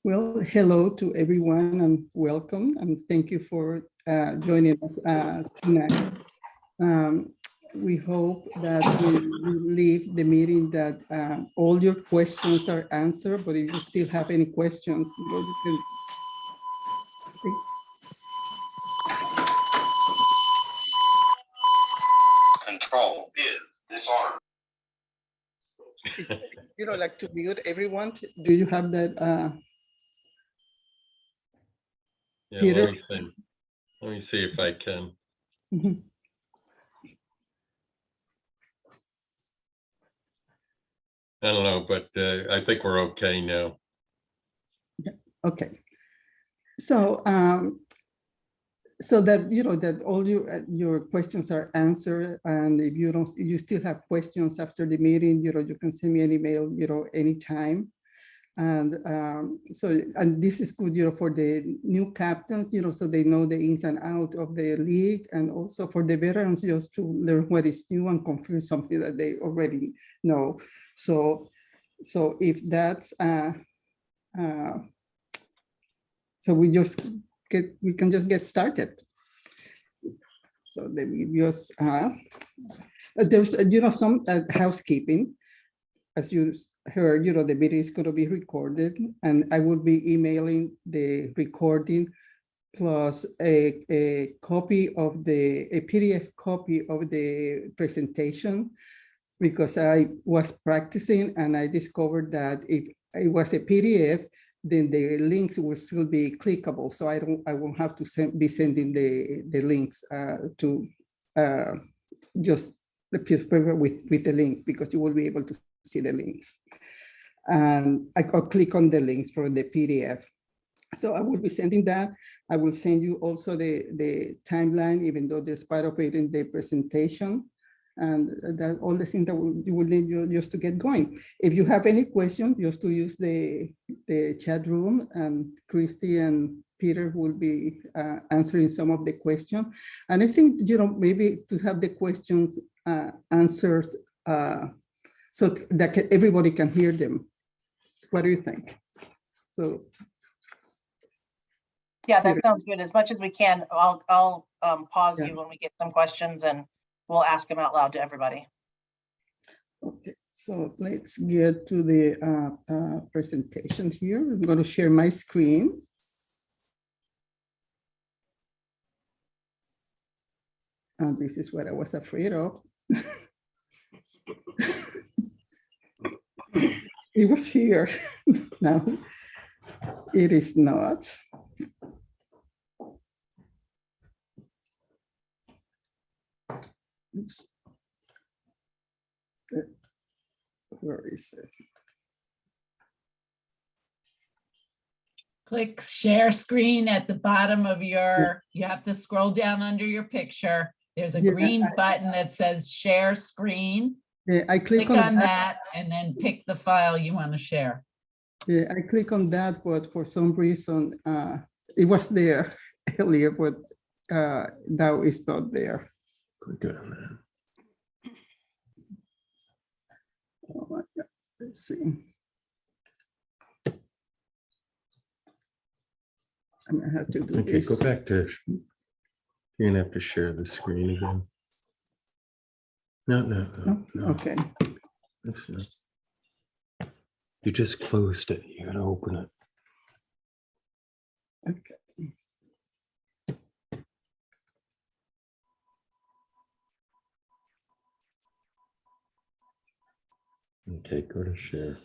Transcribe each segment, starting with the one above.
Well, hello to everyone and welcome, and thank you for joining us tonight. We hope that when we leave the meeting that all your questions are answered, but if you still have any questions, you can. Control is disarmed. Like to mute everyone. Do you have that? Yeah, Peter? let me see if I can. Mhm. I don't know, but I think we're okay now. Okay. So, so that that all your questions are answered, and if you still have questions after the meeting, you can send me an email, anytime. And and this is good, for the new captains, so they know the ins and out of the league, and also for the veterans, just to learn what is new and confirm something that they already know. So if that's so we can just get started. So let me just there's some housekeeping. As you heard, the video is going to be recorded, and I will be emailing the recording plus a copy of a PDF copy of the presentation, because I was practicing and I discovered that if it was a PDF, then the links will still be clickable. So I won't have to be sending the links to just the piece of paper with the links, because you will be able to see the links. And I'll click on the links for the PDF. So I will be sending that. I will send you also the timeline, even though there's part of it in the presentation. And that all the things that you will need just to get going. If you have any questions, just to use the chat room, and Christy and Peter will be answering some of the questions. And I think, maybe to have the questions answered so that everybody can hear them. What do you think? So. Yeah, that sounds good. As much as we can, I'll pause you when we get some questions, and we'll ask them out loud to everybody. Okay, so let's get to the presentation here. I'm going to share my screen. And this is what I was afraid of. It was here. Now it is not. Oops. Where is it? Click share screen at the bottom of your, you have to scroll down under your picture. There's a green button that says share screen. Yeah, I click on that and then pick the file you want to share. Yeah, I click on that, but for some reason, it was there earlier, but now it's not there. Click on that. Oh my God. Let's see. I'm gonna have to do Okay, this. go back to, you're gonna have to share the screen again. No. Okay. That's not. You just closed it. You gotta open it. Okay. Okay, go to share.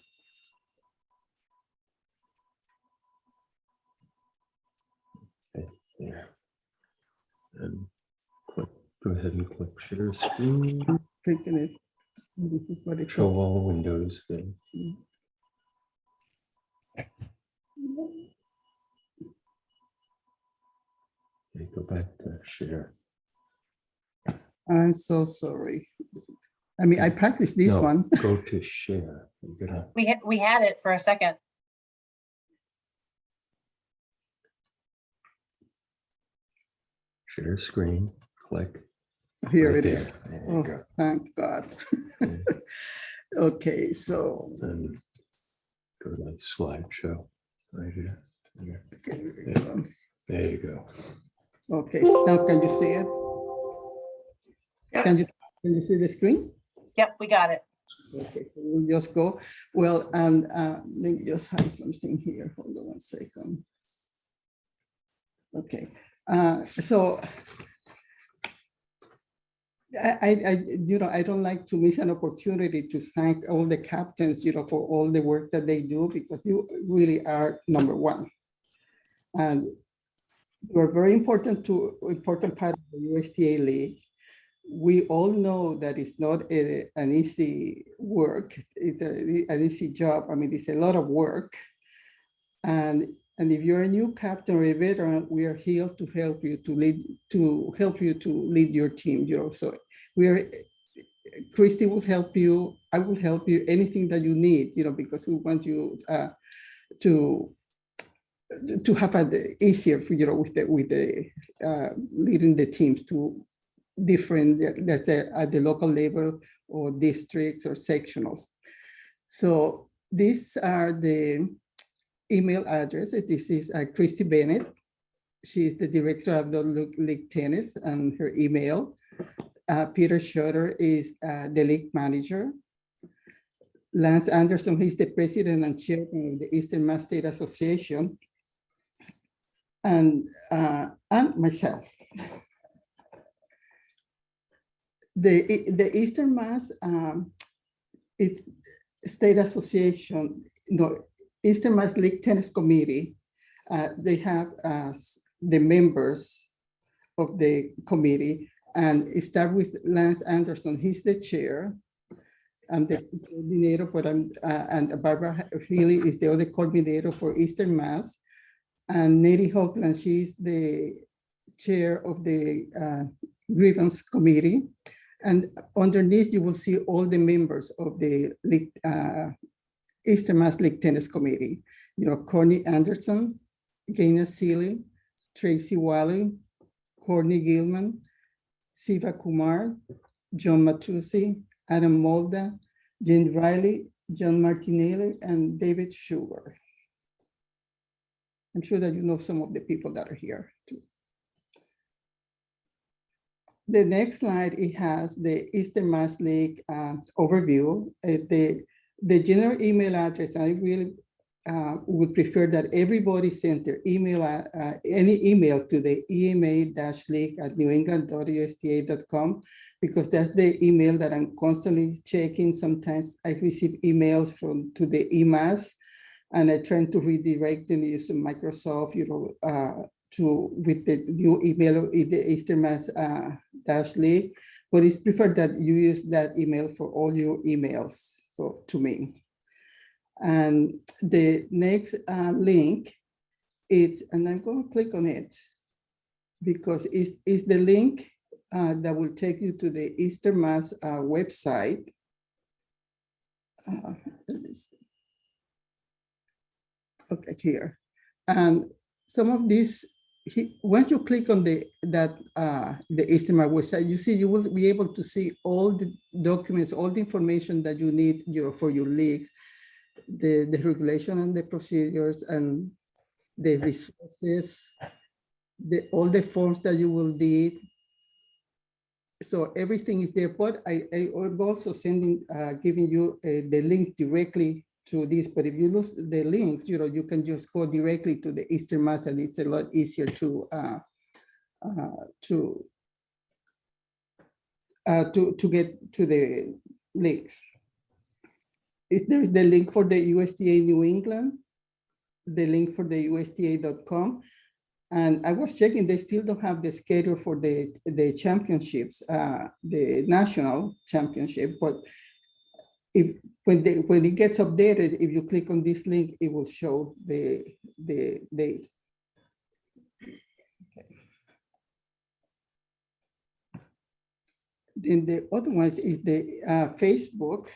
Okay, yeah. And click, go ahead and click share screen. Clicking it. This is what it Show all windows then. Okay, go back to share. I'm so sorry. I mean, I practiced this No, one. go to share. You're gonna, We had it for a second. share screen, click. Here Right it is. there. There you Oh, go. thank God. Yeah. Okay, so Then go to slideshow. Right here. Here. Okay, there you go. There you go. Okay, now can you see it? Yep. Can you see the screen? Yep, we got it. Okay, so we'll just go. Well, and let me just hide something here. Hold on 1 second. Okay, so I don't like to miss an opportunity to thank all the captains, for all the work that they do, because you really are number one. And you're very important part of the USTA League. We all know that it's not an easy work. It's an easy job. I mean, it's a lot of work. And if you're a new captain or a veteran, we are here to help you to lead your team. So Christy will help you. I will help you. Anything that you need. Because we want you to have it easier, with the leading the teams to different, let's say, at the local level or districts or sectionals. So these are the email addresses. This is Christy Bennett. She is the director of the league tennis, and her email. Peter Schroeder is the league manager. Lance Anderson, he's the president and chairman of the Eastern Mass State Association. And myself. The Eastern Mass it's State Association, Eastern Mass League Tennis Committee. They have the members of the committee, and it starts with Lance Anderson. He's the chair. I'm the coordinator, but and Barbara Healy is the other coordinator for Eastern Mass. And Nettie Hoagland, she's the chair of the grievance committee. And underneath, you will see all the members of the league, Eastern Mass League Tennis Committee. Corny Anderson, Gaina Seeley, Tracy Wally, Courtney Gilman, Siva Kumar, John Matusi, Adam Molda, Jen Riley, John Martinelli, and David Sugar. I'm sure that you know some of the people that are here too. The next slide, it has the Eastern Mass League overview. The general email address, I really would prefer that everybody send their email, any email to the ema-league@newengland.usta.com, because that's the email that I'm constantly checking. Sometimes I receive emails to the EMAS, and I try to redirect them using Microsoft, with the new email, the Eastern Mass League, but it's preferred that you use that email for all your emails, so to me. And the next link, and I'm going to click on it because it's the link that will take you to the Eastern Mass website. Okay, here. And some of these, once you click on the Eastern Mass website, you will be able to see all the documents, all the information that you need for your leagues, the regulation and the procedures and the resources, all the forms that you will need. So everything is there, but I'm also giving you the link directly to this. But if you lose the link, you can just go directly to the Eastern Mass, and it's a lot easier to get to the links. There is the link for the USTA New England, the link for the USTA.com. And I was checking, they still don't have the schedule for the championships, the national championship. But when it gets updated, if you click on this link, it will show the date. Okay. Then the other one is the Facebook.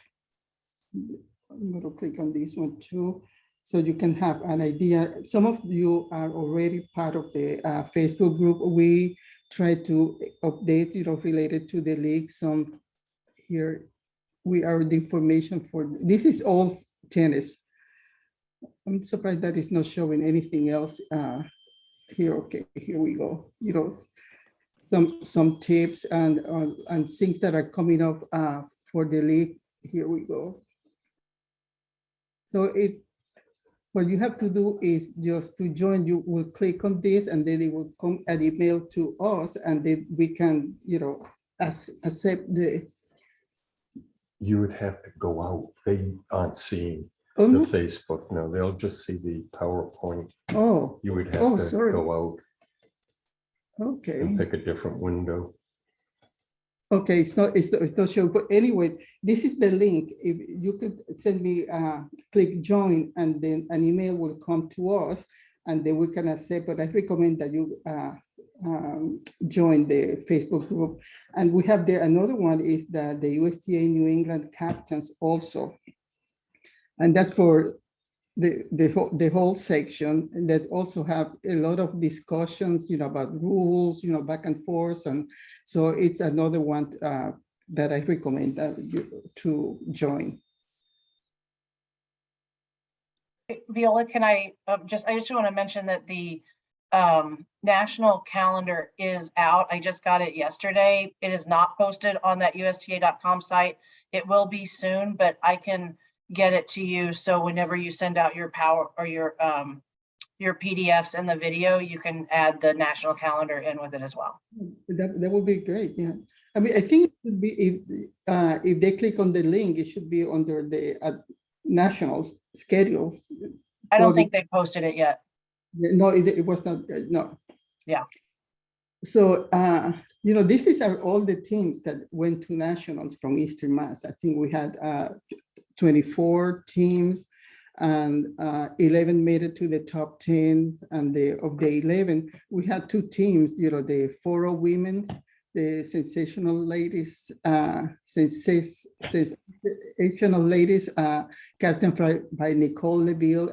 I'm going to click on this one too, so you can have an idea. Some of you are already part of the Facebook group. We try to update, related to the league. Some here, we are the information for, this is all tennis. I'm surprised that it's not showing anything else here. Okay, here we go. You know, some tips and things that are coming up for the league. Here we go. So what you have to do is just to join, you will click on this and then it will come an email to us and then we can, you know, accept the, You would have to go out. They aren't seeing oh, the no. Facebook. No, they'll just see the PowerPoint. Oh, You would Oh, have to sorry. go out okay. and pick a different window. Okay, it's not sure, but anyway, this is the link. If you could send me, click join, and then an email will come to us, and then we can accept. But I recommend that you join the Facebook group. And we have there another one is the USTA New England captains also, and that's for the whole section, and that also have a lot of discussions, you know, about rules, you know, back and forth, and so it's another one that I recommend you to join. Viola, can I I just want to mention that the national calendar is out. I just got it yesterday. It is not posted on that USTA.com site. It will be soon, but I can get it to you. So whenever you send out your power or your PDFs and the video, you can add the national calendar in with it as well. That would be great. Yeah, I mean, I think it should be if they click on the link, it should be under the national schedule. I don't Well, think they posted it yet. No, it was not. No. Yeah. So, you know, this is all the teams that went to nationals from Eastern Mass. I think we had 24 teams and 11 made it to the top 10. And of the 11, we had 2 teams, you know, the 4 women, the sensational ladies, sensational ladies, captained by Nicole Leville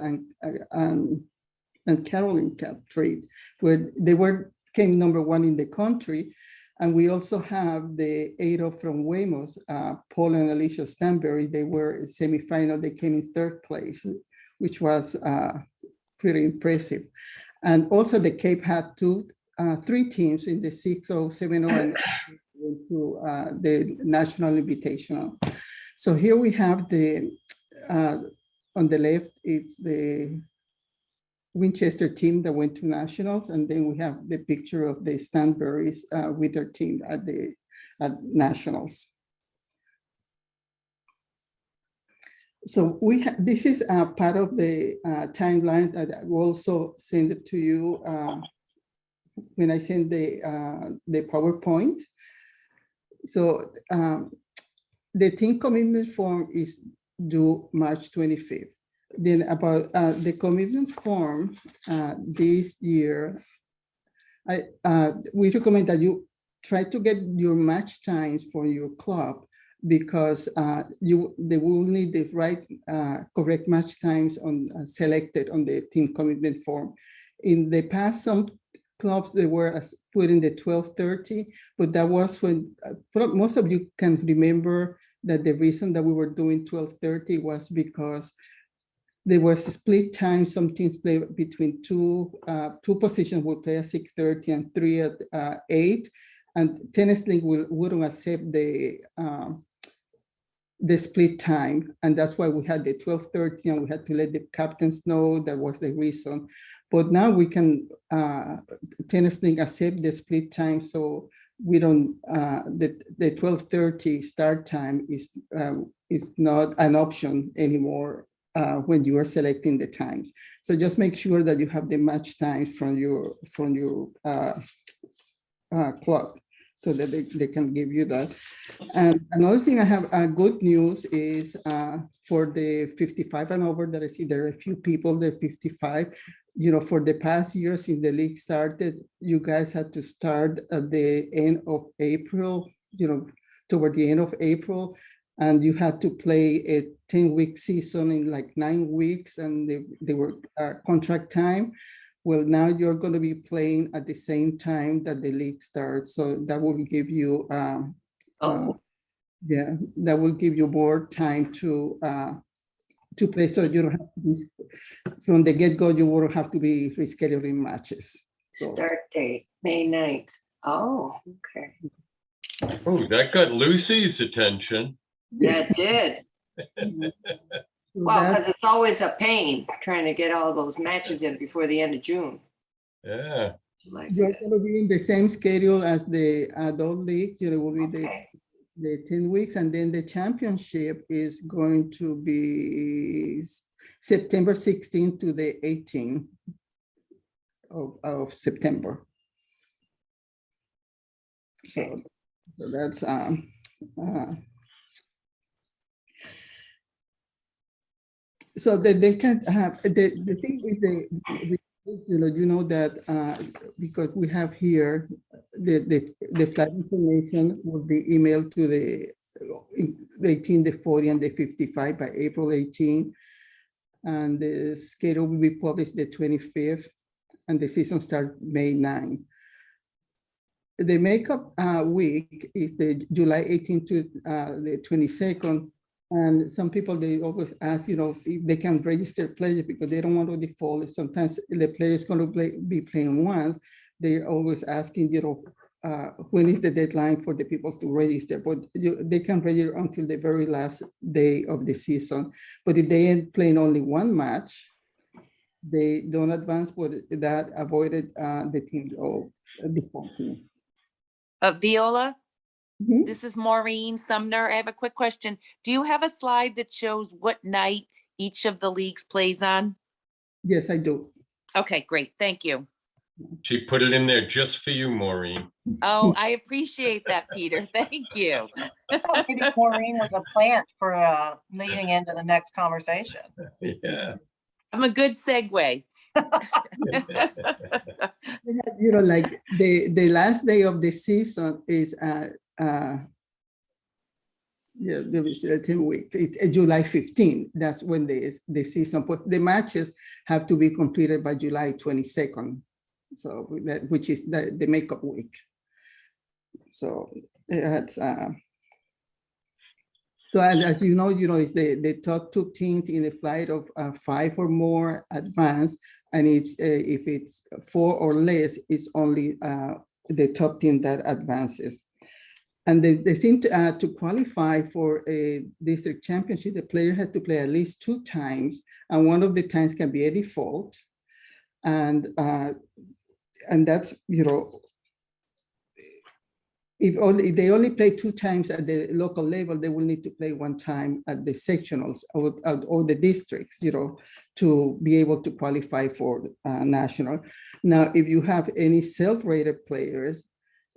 and Carolyn Captrade, where they came number 1 in the country. And we also have the 8 from Wemos, Paul and Alicia Stanbury. They were in semifinal. They came in 3rd place, which was pretty impressive. And also the Cape had 3 teams in the 6-0, 7-0, and to the National Invitational. So here we have the, on the left, it's the Winchester team that went to nationals, and then we have the picture of the Stanburys with their team at nationals. So this is part of the timeline that I will also send it to you when I send the PowerPoint. So the team commitment form is due March 25th. Then about the commitment form this year, we recommend that you try to get your match times for your club, because they will need the right correct match times selected on the team commitment form. In the past, some clubs they were put in the 12:30, but that was when most of you can remember that the reason that we were doing 12:30 was because there was a split time. Some teams play between two positions will play at 6:30 and 3 at 8. And Tennis League wouldn't accept the split time. And that's why we had the 12:30 and we had to let the captains know that was the reason. But now we can, Tennis League accept the split time. So we don't, the 12:30 start time is not an option anymore when you are selecting the times. So just make sure that you have the match times from your club so that they can give you that. And another thing I have good news is for the 55 and over that I see there are a few people, they're 55. You know, for the past year since the league started, you guys had to start at the end of April, you know, toward the end of April. And you had to play a 10-week season in like 9 weeks, and they were contract time. Well, now you're going to be playing at the same time that the league starts. So that will give you, that will give you more time to to play, so you don't have to be, from the get-go, you won't have to be rescheduling matches. So, Start date, May 9th. Oh, okay. Oh, that got Lucy's attention. That did. so Well, that- because it's always a pain trying to get all those matches in before the end of June. Yeah. Like, You're going to be in the same schedule as the adult league, you know, will be okay. the 10 weeks, and then the championship is going to be September 16th to the 18th of September. So that's, so that they can have, the thing with you know that because we have here, the flight information will be emailed to the 18, the 40, and the 55 by April 18. And the schedule will be published the 25th, and the season starts May 9. The makeup week is the July 18th to the 22nd. And some people, they always ask, you know, if they can register players because they don't want to default. Sometimes the player is going to be playing once. They're always asking, you know, when is the deadline for the people to register? But they can register until the very last day of the season. But if they end playing only one match, they don't advance, but that avoided the team or defaulting. Viola, Mhm. this is Maureen Sumner. I have a quick question. Do you have a slide that shows what night each of the leagues plays on? Yes, I do. Okay, great. Thank you. She put it in there just for you, Maureen. Oh, I appreciate that, Peter. Thank you. Maybe Maureen was a plant for leading into the next conversation. Yeah. I'm a good segue. You know, like the last day of the season is yeah, there was 10 weeks. It's July 15. That's when the season, but the matches have to be completed by July 22nd. So that, which is the makeup week. So that's so as you know, it's the top two teams in a flight of 5 or more advance, and it's if it's 4 or less, it's only the top team that advances. And they seem to qualify for a district championship. The player has to play at least 2 times, and one of the times can be a default. And that's, you know, if they only play 2 times at the local level, they will need to play 1 time at the sectionals or the districts, you know, to be able to qualify for national. Now, if you have any self-rated players,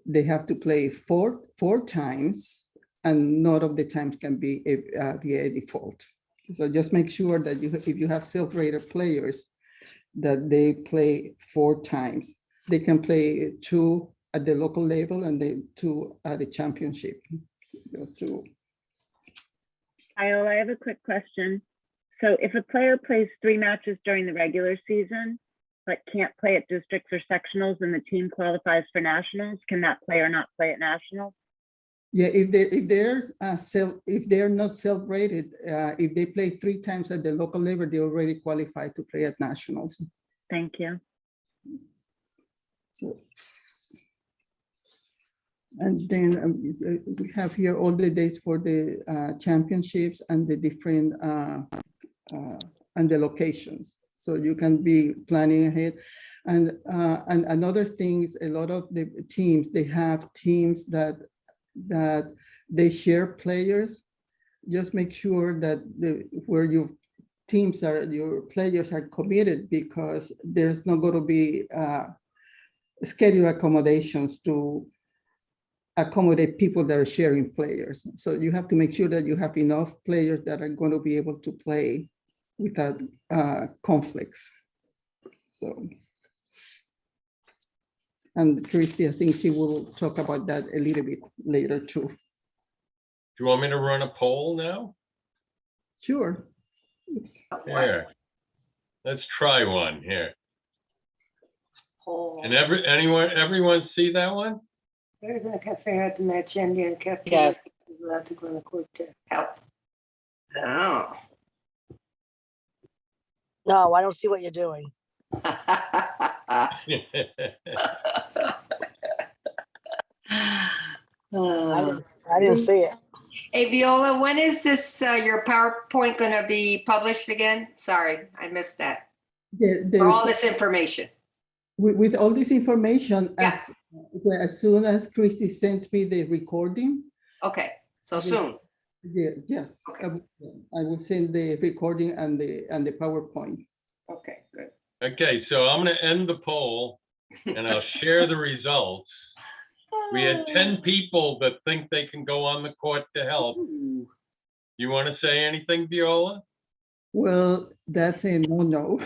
they have to play four times, and none of the times can be via default. So just make sure that if you have self-rated players, that they play 4 times. They can play 2 at the local level and then 2 at the championship. Those 2. Iola, I have a quick question. So if a player plays 3 matches during the regular season, but can't play at districts or sectionals and the team qualifies for nationals, can that player not play at nationals? Yeah, if they're not self-rated, if they play 3 times at the local level, they already qualify to play at nationals. Thank you. So, and then we have here all the dates for the championships and the different and the locations. So you can be planning ahead. And another thing is a lot of the teams, they have teams that they share players. Just make sure that where your teams are, your players are committed, because there's not going to be schedule accommodations to accommodate people that are sharing players. So you have to make sure that you have enough players that are going to be able to play without conflicts. So, and Christy, I think she will talk about that a little bit later too. Do you want me to run a poll now? Sure. Oops. Here. Let's try one here. Whole. And everyone see that one? There's a cafe at the match Indian cafe. Yes. Help. Oh. No, I don't see what you're doing. I didn't see it. Hey, Viola, when is this, your PowerPoint gonna be published again? Sorry, I missed that. For all this information. With all this information, Yeah. as soon as Christy sends me the recording, Okay, so Okay. soon. yes, Okay. I will send the recording and the PowerPoint. Okay, good. Okay, so I'm gonna end the poll and I'll share the results. We had 10 people that think they can go on the court to help. Ooh. You want to say anything, Viola? Well, that's a no.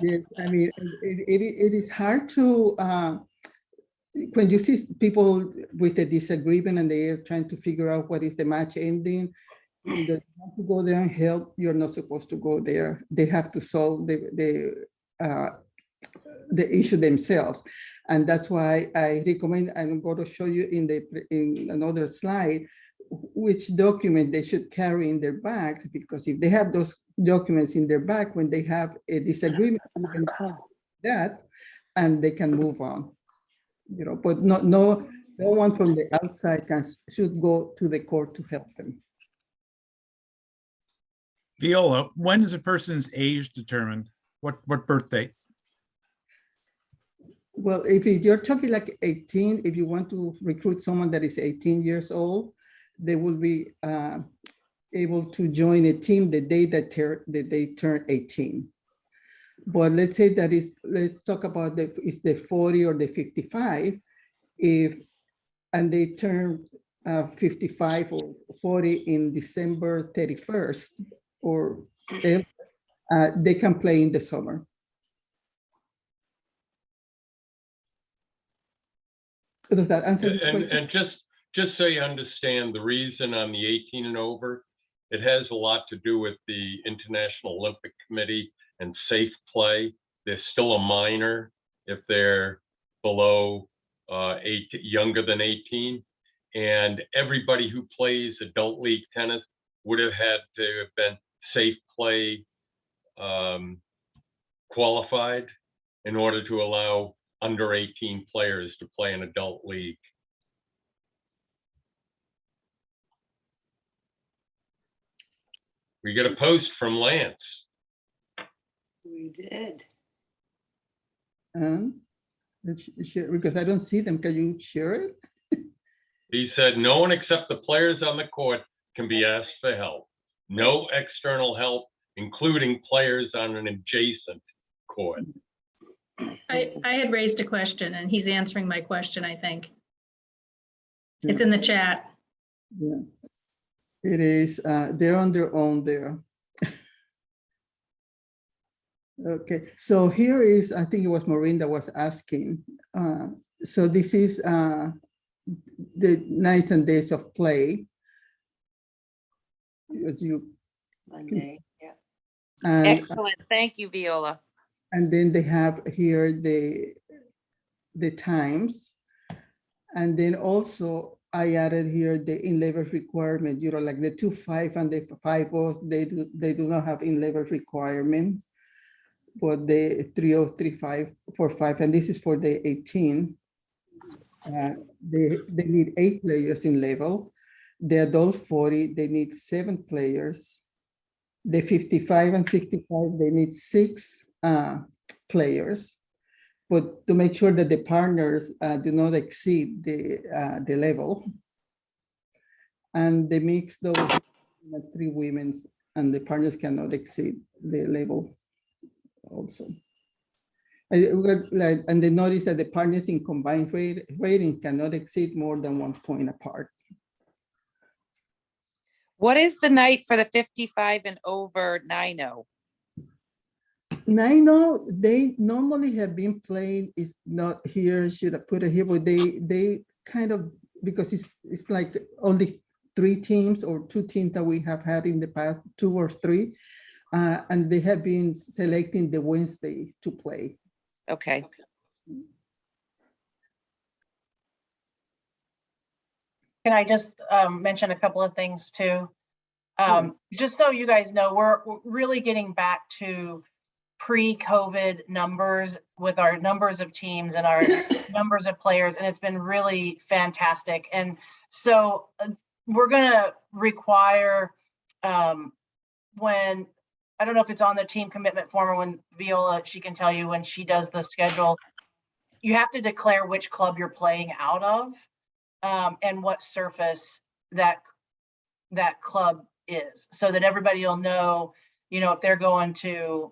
Yes, I mean, it is hard to, when you see people with a disagreement and they are trying to figure out what is the match ending, you have to go there and help. You're not supposed to go there. They have to solve the issue themselves. And that's why I recommend, I'm going to show you in another slide, which document they should carry in their bags, because if they have those documents in their bag, when they have a disagreement, they can do that, and they can move on. You know, but no one from the outside should go to the court to help them. Viola, when is a person's age determined? What birthday? Well, if you're talking like 18, if you want to recruit someone that is 18 years old, they will be able to join a team the day that they turn 18. But let's say that is, let's talk about it's the 40 or the 55. And they turn 55 or 40 in December 31st, or they can play in the summer. Does that answer your question? And just so you understand, the reason on the 18 and over, it has a lot to do with the International Olympic Committee and safe play. They're still a minor if they're below younger than 18. And everybody who plays adult league tennis would have had to have been safe play qualified in order to allow under 18 players to play in adult league. We get a post from Lance. We did. Because I don't see them, can you share it? He said, no one except the players on the court can be asked for help. No external help, including players on an adjacent court. I had raised a question and he's answering my question, I think. It's in the chat. Yeah. It is, they're on their own there. Okay, so here is, I think it was Maureen that was asking. So this is the nights and days of play. Monday, yeah. And, Excellent. Thank you, Viola. and then they have here the times. And then also I added here the in-level requirement, you know, like the 2.5 and the 5.0, they do not have in-level requirements, but the 3.0, 3.5, 4.5, and this is for the 18. They need 8 players in level. The adult 40, they need 7 players. The 55 and 65, they need 6 players. But to make sure that the partners do not exceed the level. And they mix those 3 women's, and the partners cannot exceed the level also. And they notice that the partners in combined rating cannot exceed more than 1 point apart. What is the night for the 55 and over 9-0? 9-0, they normally have been playing, is not here, should have put it here, but they kind of, because it's like only 3 teams or 2 teams that we have had in the past, 2 or 3, and they have been selecting the Wednesday to play. Okay. Can I just mention a couple of things too? Just so you guys know, we're really getting back to pre-COVID numbers with our numbers of teams and our numbers of players, and it's been really fantastic. And so we're gonna require when, I don't know if it's on the team commitment form or when Viola, she can tell you when she does the schedule, you have to declare which club you're playing out of and what surface that club is, so that everybody will know, if they're going to,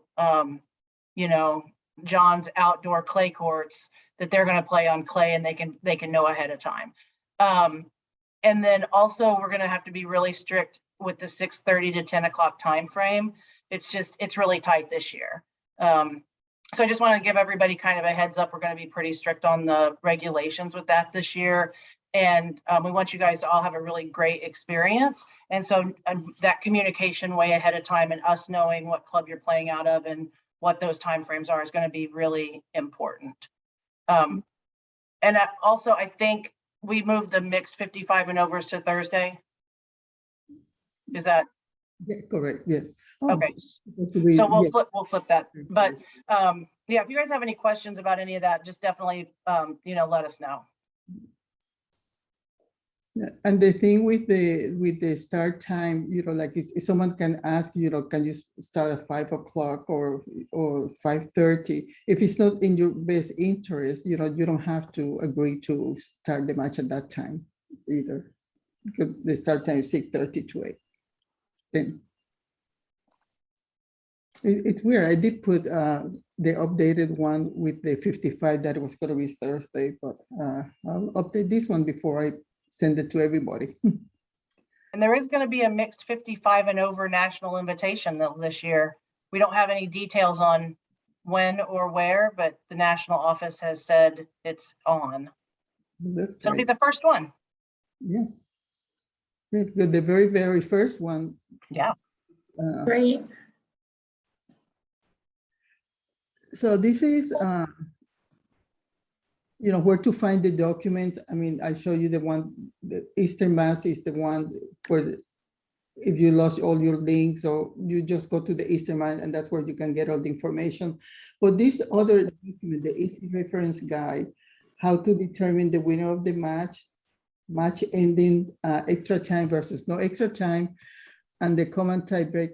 John's outdoor clay courts, that they're going to play on clay and they can know ahead of time. And then also we're going to have to be really strict with the 6:30 to 10 o'clock time frame. It's really tight this year. So I just want to give everybody kind of a heads up. We're going to be pretty strict on the regulations with that this year. And we want you guys to all have a really great experience. And so that communication way ahead of time and us knowing what club you're playing out of and what those timeframes are is going to be really important. And also, I think we moved the mixed 55 and overs to Thursday. Is that? Yeah, correct, yes. Okay, so we'll flip that. But yeah, if you guys have any questions about any of that, just definitely, let us know. Yeah, and the thing with the start time, like if someone can ask, can you start at 5 o'clock or 5:30? If it's not in your best interest, you don't have to agree to start the match at that time either, because the start time is 6:30 to 8. Then it's weird. I did put the updated one with the 55 that it was going to be Thursday, but I'll update this one before I send it to everybody. And there is going to be a mixed 55 and over national invitation this year. We don't have any details on when or where, but the national office has said it's on. That's so it'll be great. the first one. Yeah. The very, very first one. Yeah. Great. So this is, where to find the document. I mean, I show you the one, the Eastern Mass is the one where if you lost all your links, or you just go to the Eastern Mass and that's where you can get all the information. But this other document, the EC reference guide, how to determine the winner of the match ending, extra time versus no extra time, and the common tiebreak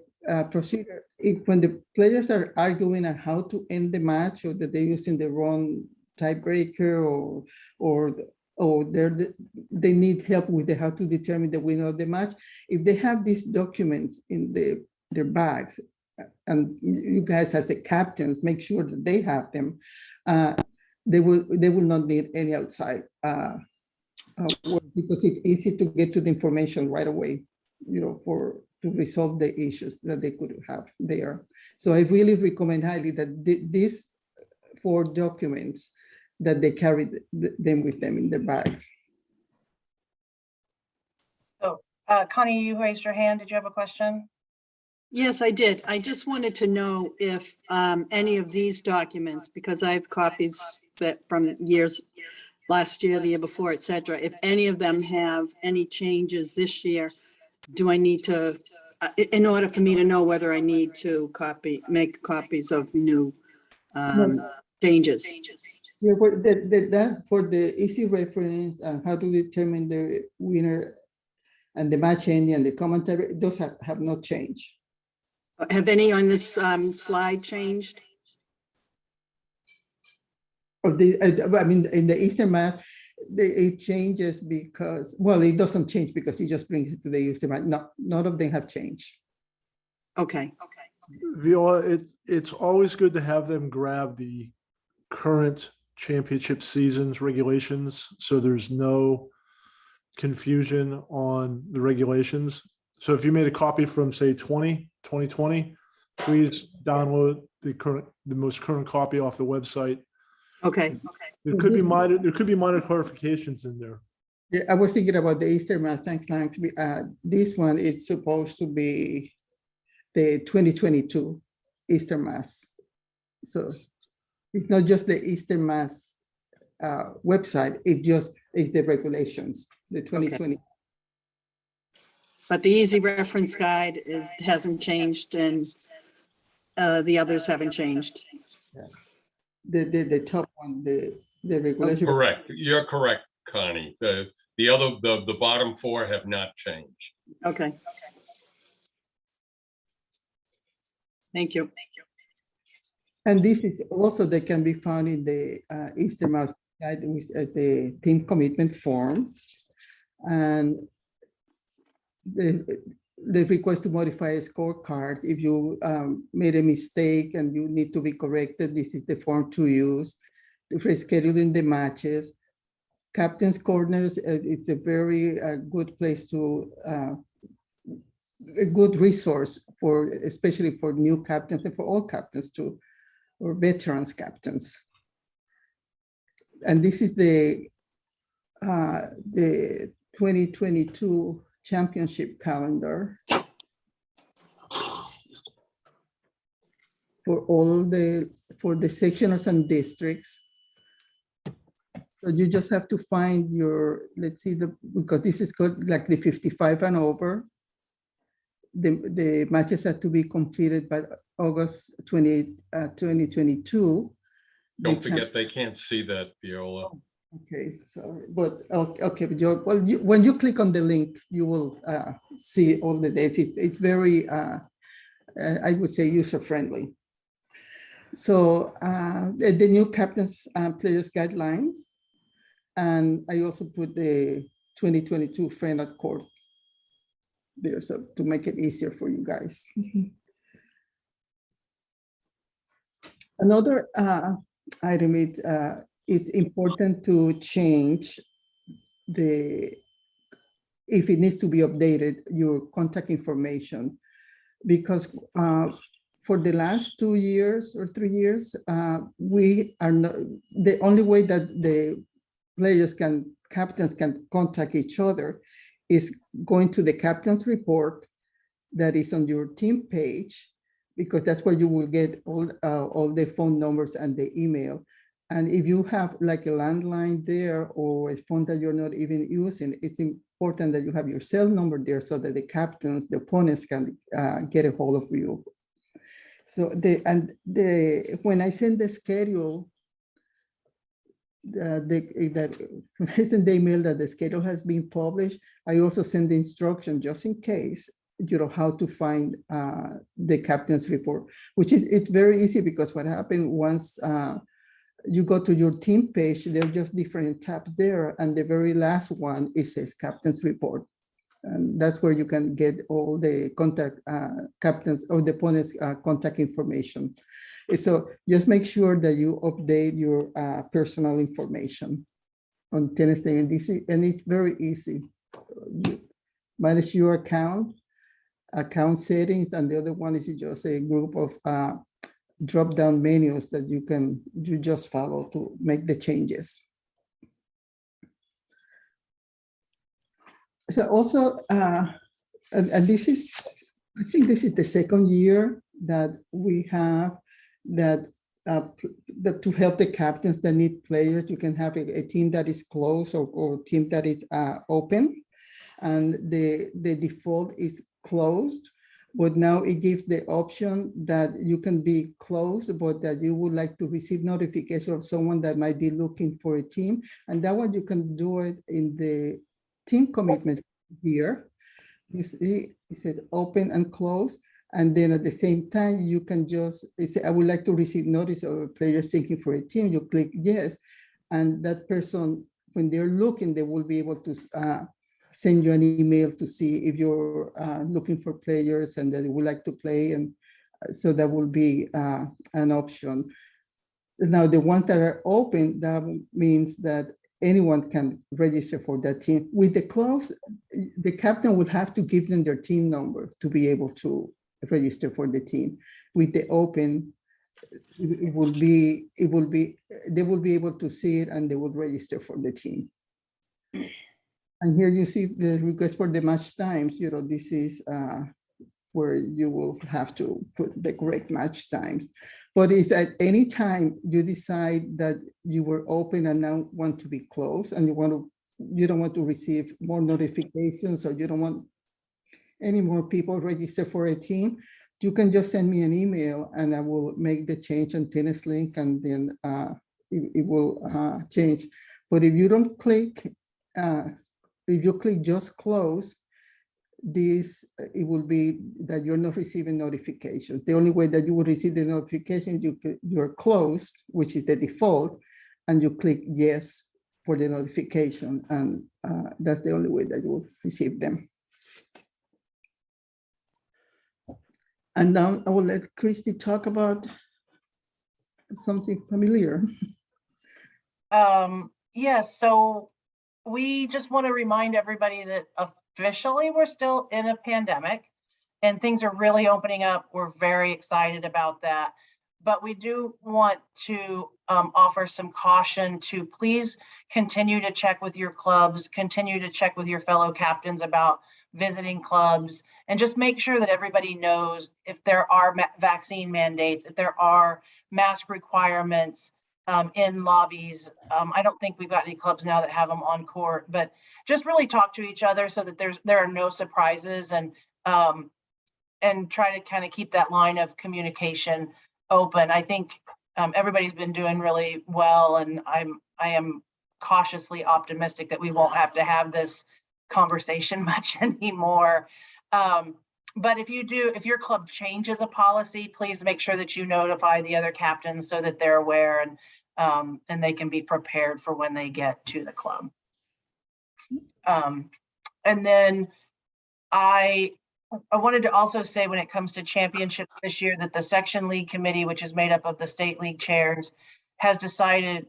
procedure. When the players are arguing on how to end the match, or that they're using the wrong tiebreaker, or they need help with how to determine the winner of the match, if they have these documents in their bags, and you guys as the captains make sure that they have them, they will not need any outside work, because it's easy to get to the information right away, to resolve the issues that they could have there. So I really recommend highly that these 4 documents, that they carry them with them in their bags. So Connie, you raised your hand. Did you have a question? Yes, I did. I just wanted to know if any of these documents, because I have copies that from years, last year, the year before, et cetera, if any of them have any changes this year, do I need to, in order for me to know whether I need to make copies of new changes? Yeah, for the easy reference and how to determine the winner and the match ending and the commentary, those have not changed. Have any on this slide changed? Of the, I mean, in the Eastern Mass, it changes because, well, it doesn't change because it just brings it to the Eastern Mass. No, none of them have changed. Okay. Viola, it's always good to have them grab the current championship season's regulations, so there's no confusion on the regulations. So if you made a copy from, say, 2020, please download the most current copy off the website. Okay. There could be minor clarifications in there. Yeah, I was thinking about the Eastern Mass. Thanks, Lance. This one is supposed to be the 2022 Eastern Mass. So it's not just the Eastern Mass website, it just is the regulations, the 2020. But the easy reference guide hasn't changed and the others haven't changed. The top one, the regulation. Correct. You're correct, Connie. The bottom four have not changed. Okay. Thank you. And this is also, they can be found in the Eastern Mass guide with the team commitment form. And the request to modify a scorecard, if you made a mistake and you need to be corrected, this is the form to use. The rescheduling the matches. Captain's Corners, it's a very good place to, a good resource for, especially for new captains and for all captains too, or veterans captains. And this is the 2022 championship calendar for all the sectionals and districts. So you just have to find your, let's see, because this is called like the 55 and over. The matches have to be completed by August 28, 2022. Don't forget, they can't see that, Viola. Okay, sorry, but okay, but when you click on the link, you will see all the dates. It's very, I would say, user-friendly. So the new captains players guidelines, and I also put the 2022 friend at court there, so to make it easier for you guys. Another item is it's important to change if it needs to be updated, your contact information, because for the last 2 years or 3 years, we are not, the only way that the captains can contact each other is going to the captain's report that is on your team page, because that's where you will get all the phone numbers and the email. And if you have like a landline there or a phone that you're not even using, it's important that you have your cell number there so that the captains, the opponents can get a hold of you. So when I send the schedule, when I send the email that the schedule has been published, I also send the instruction just in case, you know, how to find the captain's report, which is, it's very easy, because what happened once you go to your team page, there are just different tabs there, and the very last one, it says captain's report. And that's where you can get all the contact captains or the opponent's contact information. So just make sure that you update your personal information on Tennis Day, and it's very easy. You manage your account settings, and the other one is just a group of drop-down menus that you just follow to make the changes. So also, and this is, I think this is the second year that we have that to help the captains that need players. You can have a team that is closed or team that is open, and the default is closed. But now it gives the option that you can be closed, but that you would like to receive notification of someone that might be looking for a team. And that one, you can do it in the team commitment here. You see, it says open and close. And then at the same time, you can just say, I would like to receive notice of a player seeking for a team. You click yes. And that person, when they're looking, they will be able to send you an email to see if you're looking for players and that they would like to play. And so that will be an option. Now, the ones that are open, that means that anyone can register for that team. With the close, the captain would have to give them their team number to be able to register for the team. With the open, they will be able to see it and they will register for the team. And here you see the request for the match times. You know, this is where you will have to put the correct match times. But if at any time you decide that you were open and now want to be closed, and you don't want to receive more notifications, or you don't want any more people register for a team, you can just send me an email and I will make the change on Tennis Link, and then it will change. But if you don't click, if you click just close, it will be that you're not receiving notifications. The only way that you will receive the notification, you're closed, which is the default, and you click yes for the notification, and that's the only way that you will receive them. And now I will let Christy talk about something familiar. Yes, so we just want to remind everybody that officially we're still in a pandemic and things are really opening up. We're very excited about that. But we do want to offer some caution to please continue to check with your clubs, continue to check with your fellow captains about visiting clubs, and just make sure that everybody knows if there are vaccine mandates, if there are mask requirements in lobbies. I don't think we've got any clubs now that have them on court, but just really talk to each other so that there are no surprises, and try to kind of keep that line of communication open. I think everybody's been doing really well, and I am cautiously optimistic that we won't have to have this conversation much anymore. But if your club changes a policy, please make sure that you notify the other captains so that they're aware, and they can be prepared for when they get to the club. And then I wanted to also say, when it comes to championships this year, that the section league committee, which is made up of the state league chairs, has decided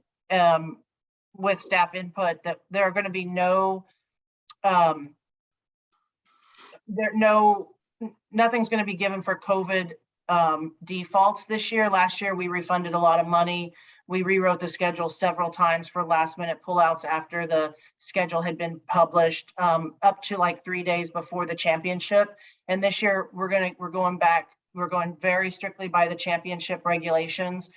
with staff input that there are going to be nothing's going to be given for COVID defaults this year. Last year, we refunded a lot of money. We rewrote the schedule several times for last minute pullouts after the schedule had been published, up to like 3 days before the championship. And this year we're going very strictly by the championship regulations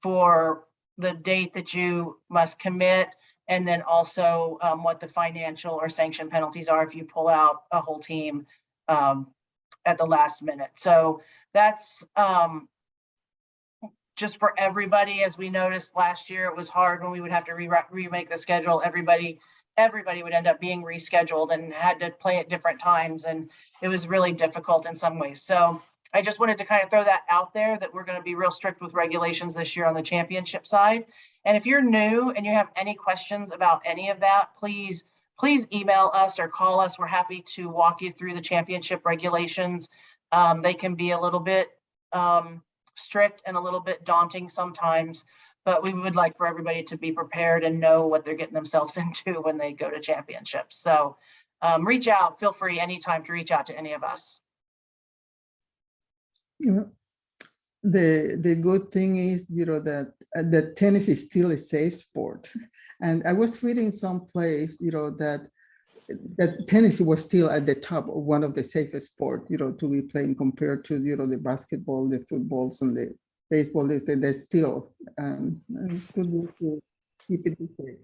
for the date that you must commit, and then also what the financial or sanction penalties are if you pull out a whole team at the last minute. So that's just for everybody. As we noticed last year, it was hard when we would have to remake the schedule. Everybody would end up being rescheduled and had to play at different times, and it was really difficult in some ways. So I just wanted to kind of throw that out there, that we're going to be real strict with regulations this year on the championship side. And if you're new and you have any questions about any of that, please email us or call us. We're happy to walk you through the championship regulations. They can be a little bit strict and a little bit daunting sometimes, but we would like for everybody to be prepared and know what they're getting themselves into when they go to championships. So reach out, feel free anytime to reach out to any of us. Yeah. The good thing is, that tennis is still a safe sport. And I was reading someplace, that tennis was still at the top of one of the safest sport, to be playing compared to, the basketball, the footballs, and the baseball. They're still good to keep it this way.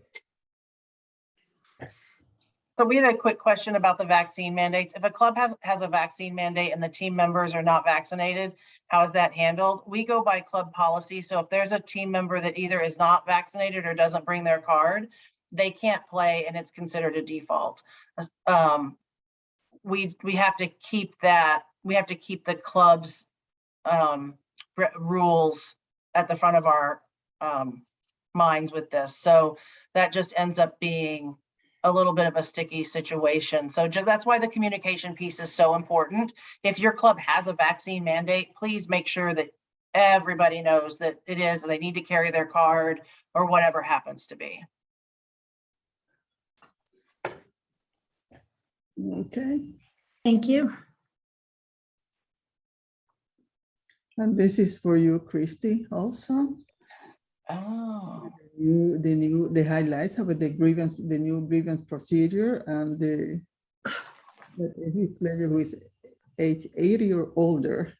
So we had a quick question about the vaccine mandates. If a club has a vaccine mandate and the team members are not vaccinated, how is that handled? We go by club policy. So if there's a team member that either is not vaccinated or doesn't bring their card, they can't play, and it's considered a default. We have to keep that. We have to keep the club's rules at the front of our minds with this. So that just ends up being a little bit of a sticky situation. So that's why the communication piece is so important. If your club has a vaccine mandate, please make sure that everybody knows that it is, they need to carry their card or whatever happens to be. Okay. Thank you. And this is for you, Christy, also. Oh. The highlights of the new grievance procedure, and the every player who is age 80 or older.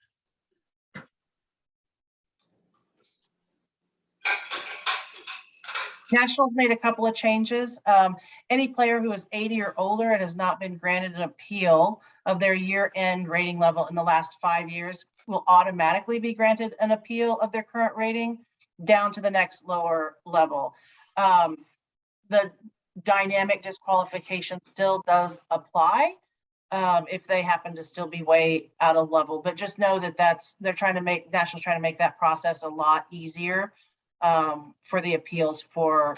Nationals made a couple of changes. Any player who is 80 or older and has not been granted an appeal of their year-end rating level in the last 5 years will automatically be granted an appeal of their current rating down to the next lower level. The dynamic disqualification still does apply if they happen to still be way out of level, but just know that Nationals trying to make that process a lot easier for the appeals for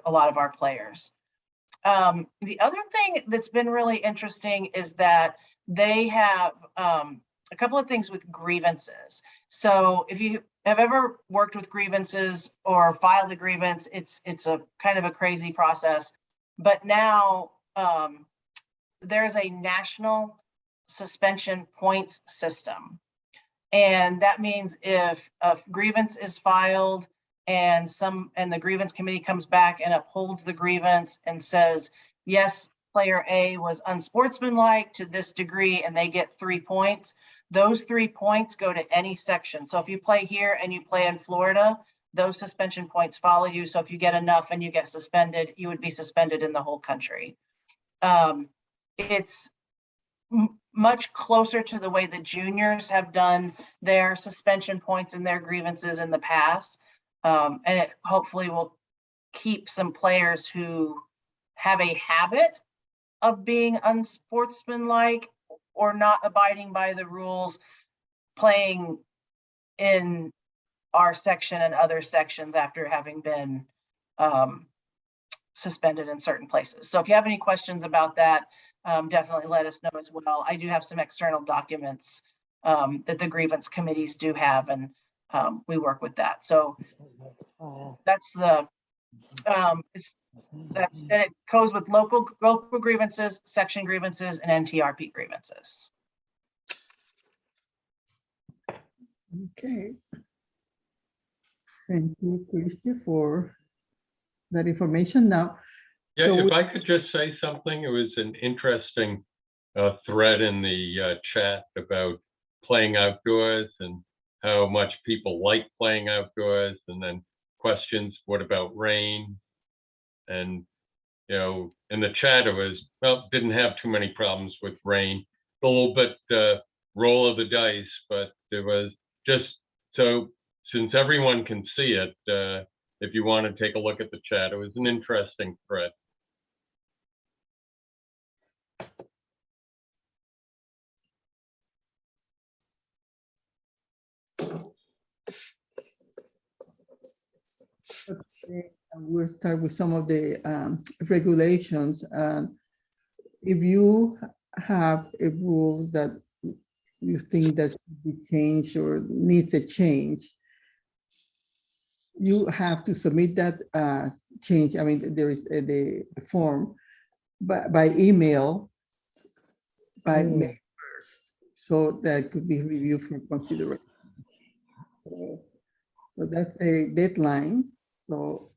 a lot of our players. The other thing that's been really interesting is that they have a couple of things with grievances. So if you have ever worked with grievances or filed a grievance, it's a kind of a crazy process. But now there's a national suspension points system. And that means if a grievance is filed and the grievance committee comes back and upholds the grievance and says, yes, player A was unsportsmanlike to this degree, and they get 3 points, those 3 points go to any section. So if you play here and you play in Florida, those suspension points follow you. So if you get enough and you get suspended, you would be suspended in the whole country. It's much closer to the way the juniors have done their suspension points and their grievances in the past. And it hopefully will keep some players who have a habit of being unsportsmanlike or not abiding by the rules playing in our section and other sections after having been suspended in certain places. So if you have any questions about that, definitely let us know as well. I do have some external documents that the grievance committees do have, and we work with that. So that's the and it goes with local grievances, section grievances, and NTRP grievances. Okay. Thank you, Christy, for that information. Now, Yeah, so if I could just say something, it was an interesting thread in the chat about playing outdoors and how much people like playing outdoors, and then questions, what about rain? And, you know, in the chat, it was, well, didn't have too many problems with rain, a little bit roll of the dice, but it was just, so since everyone can see it, if you want to take a look at the chat, it was an interesting thread. okay, we'll start with some of the regulations. If you have a rule that you think that should be changed or needs a change, you have to submit that change. I mean, there is the form by email by May 1st, so that could be reviewed for consideration. So that's a deadline. So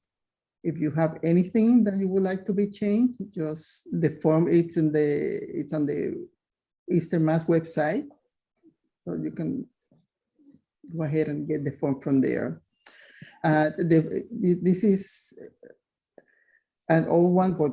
if you have anything that you would like to be changed, just the form, it's on the Eastern Mass website. So you can go ahead and get the form from there. This is an old one, but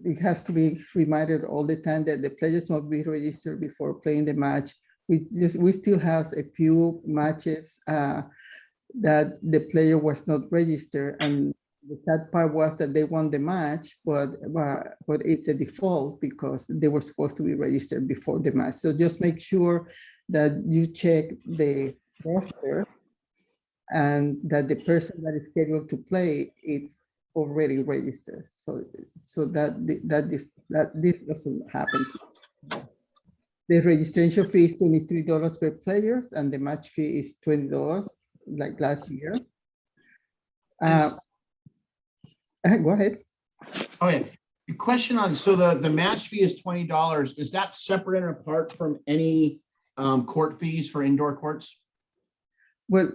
it has to be reminded all the time that the players must be registered before playing the match. We still have a few matches that the player was not registered, and the sad part was that they won the match, but it's a default because they were supposed to be registered before the match. So just make sure that you check the roster and that the person that is scheduled to play is already registered, so that this doesn't happen. The registration fee is $23 per player, and the match fee is $20, like last year. Go ahead. Okay, question on, so the match fee is $20. Is that separate and apart from any court fees for indoor courts? Well,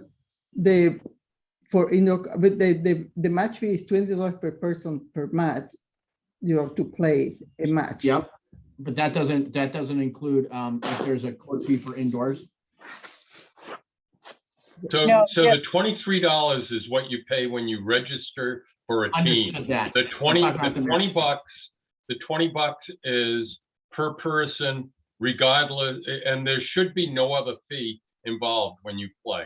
for indoor, but the match fee is $20 per person per match, you know, to play a match. Yep, but that doesn't include if there's a court fee for indoors. So, No, so the $23 is what you pay when you register for a team. Understood that. The I'm 20, talking about the the 20 match. bucks, the 20 bucks is per person regardless, and there should be no other fee involved when you play.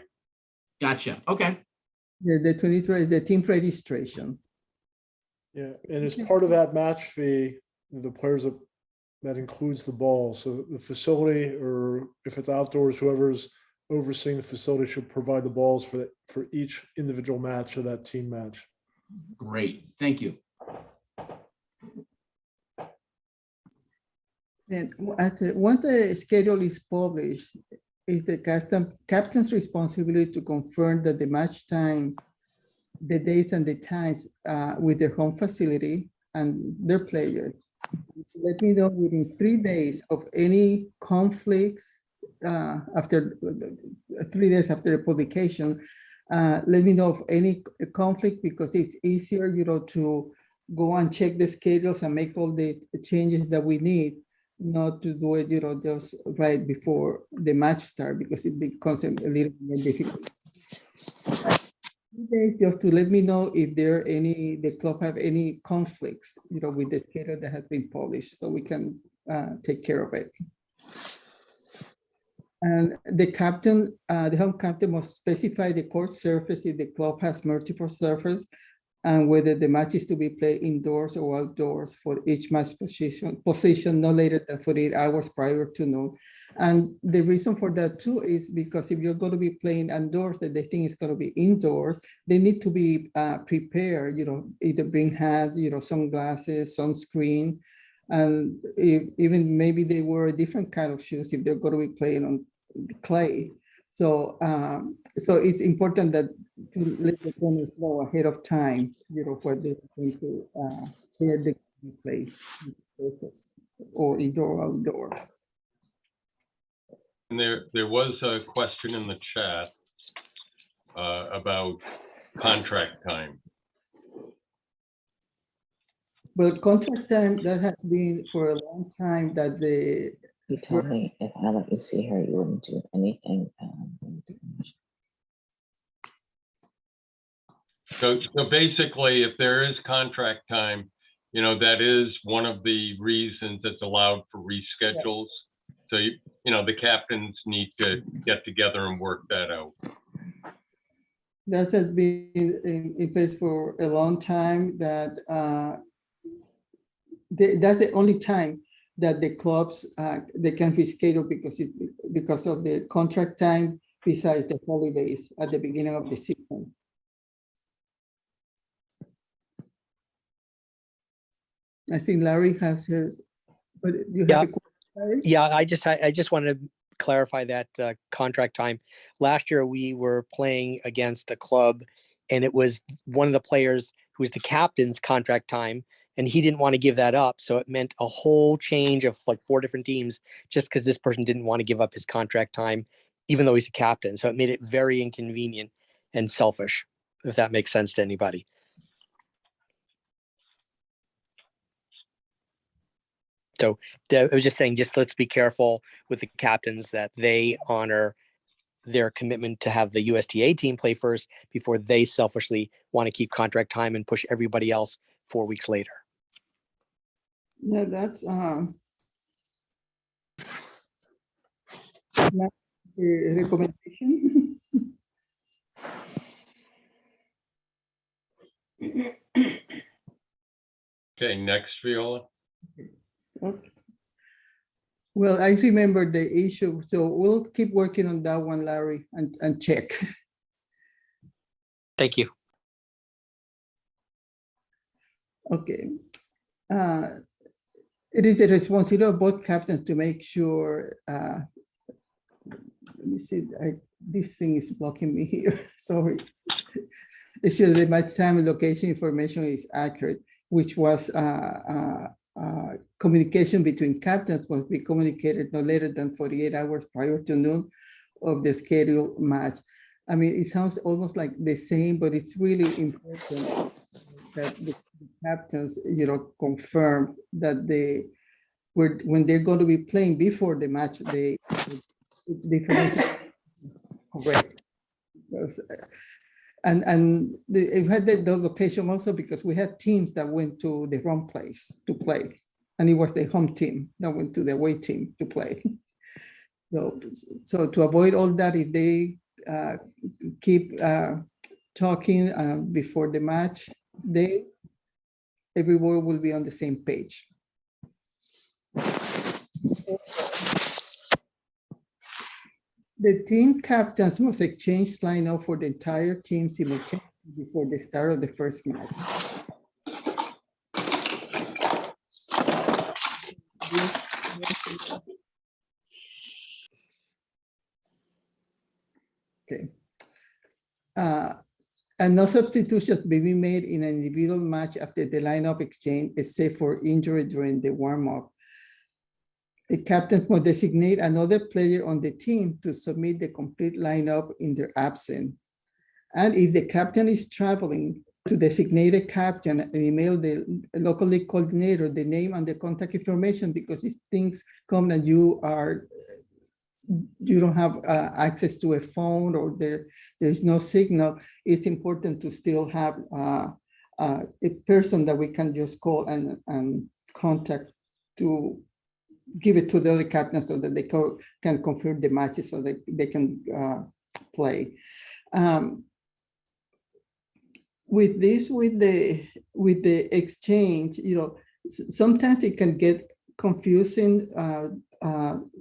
Gotcha. Okay. The 23, the team registration. Yeah, and as part of that match fee, the players that includes the ball. So the facility, or if it's outdoors, whoever's overseeing the facility should provide the balls for each individual match of that team match. Great. Thank you. And once the schedule is published, it's the captain's responsibility to confirm that the match times, the dates and the times with their home facility and their players. Let me know within 3 days of any conflicts after 3 days after the publication. Let me know of any conflict, because it's easier, to go and check the schedules and make all the changes that we need, not to do it, just right before the match start, because it becomes a little more difficult. 2 days just to let me know if the club have any conflicts, with the schedule that has been published, so we can take care of it. And the captain, the home captain must specify the court surface if the club has multiple surfaces, and whether the match is to be played indoors or outdoors for each match position no later than 48 hours prior to noon. And the reason for that too is because if you're going to be playing indoors, that they think it's going to be indoors, they need to be prepared, either bring hats, sunglasses, sunscreen, and even maybe they wear a different kind of shoes if they're going to be playing on clay. So so it's important that to let the players know ahead of time, what they're going to where they play, or indoor or outdoors. And there was a question in the chat about contract time. But contract time, that has been for a long time that You told me if I let you see her, you wouldn't do anything. So basically, if there is contract time, that is one of the reasons that's allowed for reschedules. So, the captains need to get together and work that out. That has been in place for a long time, that that's the only time that the clubs, they can reschedule because of the contract time, besides the holidays at the beginning of the season. I think Larry has his, but you have a question, Larry? Yeah, I just wanted to clarify that contract time. Last year, we were playing against a club, and it was one of the players who was the captain's contract time, and he didn't want to give that up. So it meant a whole change of like 4 different teams, just because this person didn't want to give up his contract time, even though he's a captain. So it made it very inconvenient and selfish, if that makes sense to anybody. So I was just saying, let's be careful with the captains that they honor their commitment to have the USTA team play first before they selfishly want to keep contract time and push everybody else 4 weeks later. Yeah, that's not the recommendation. Okay, next, Viola. Okay. Well, I remember the issue, so we'll keep working on that one, Larry, and check. Thank you. Okay. It is the responsibility of both captains to make sure, let me see, this thing is blocking me here, sorry. Ensure the match time and location information is accurate, which was communication between captains must be communicated no later than 48 hours prior to noon of the scheduled match. I mean, it sounds almost like the same, but it's really important that the captains, confirm that when they're going to be playing before the match, the information is correct. Because it had the location also because we had teams that went to the wrong place to play. And it was the home team that went to the away team to play. So to avoid all that, if they keep talking before the match, everyone will be on the same page. The team captains must exchange lineup for the entire team simultaneously before the start of the first match. Okay. And no substitutions may be made in an individual match after the lineup exchange, except for injury during the warm-up. The captain must designate another player on the team to submit the complete lineup in their absence. And if the captain is traveling, to designate a captain and email the local league coordinator the name and the contact information, because if things come and you don't have access to a phone or there's no signal, it's important to still have a person that we can just call and contact to give it to the other captain so that they can confirm the matches so they can play. With the exchange, sometimes it can get confusing.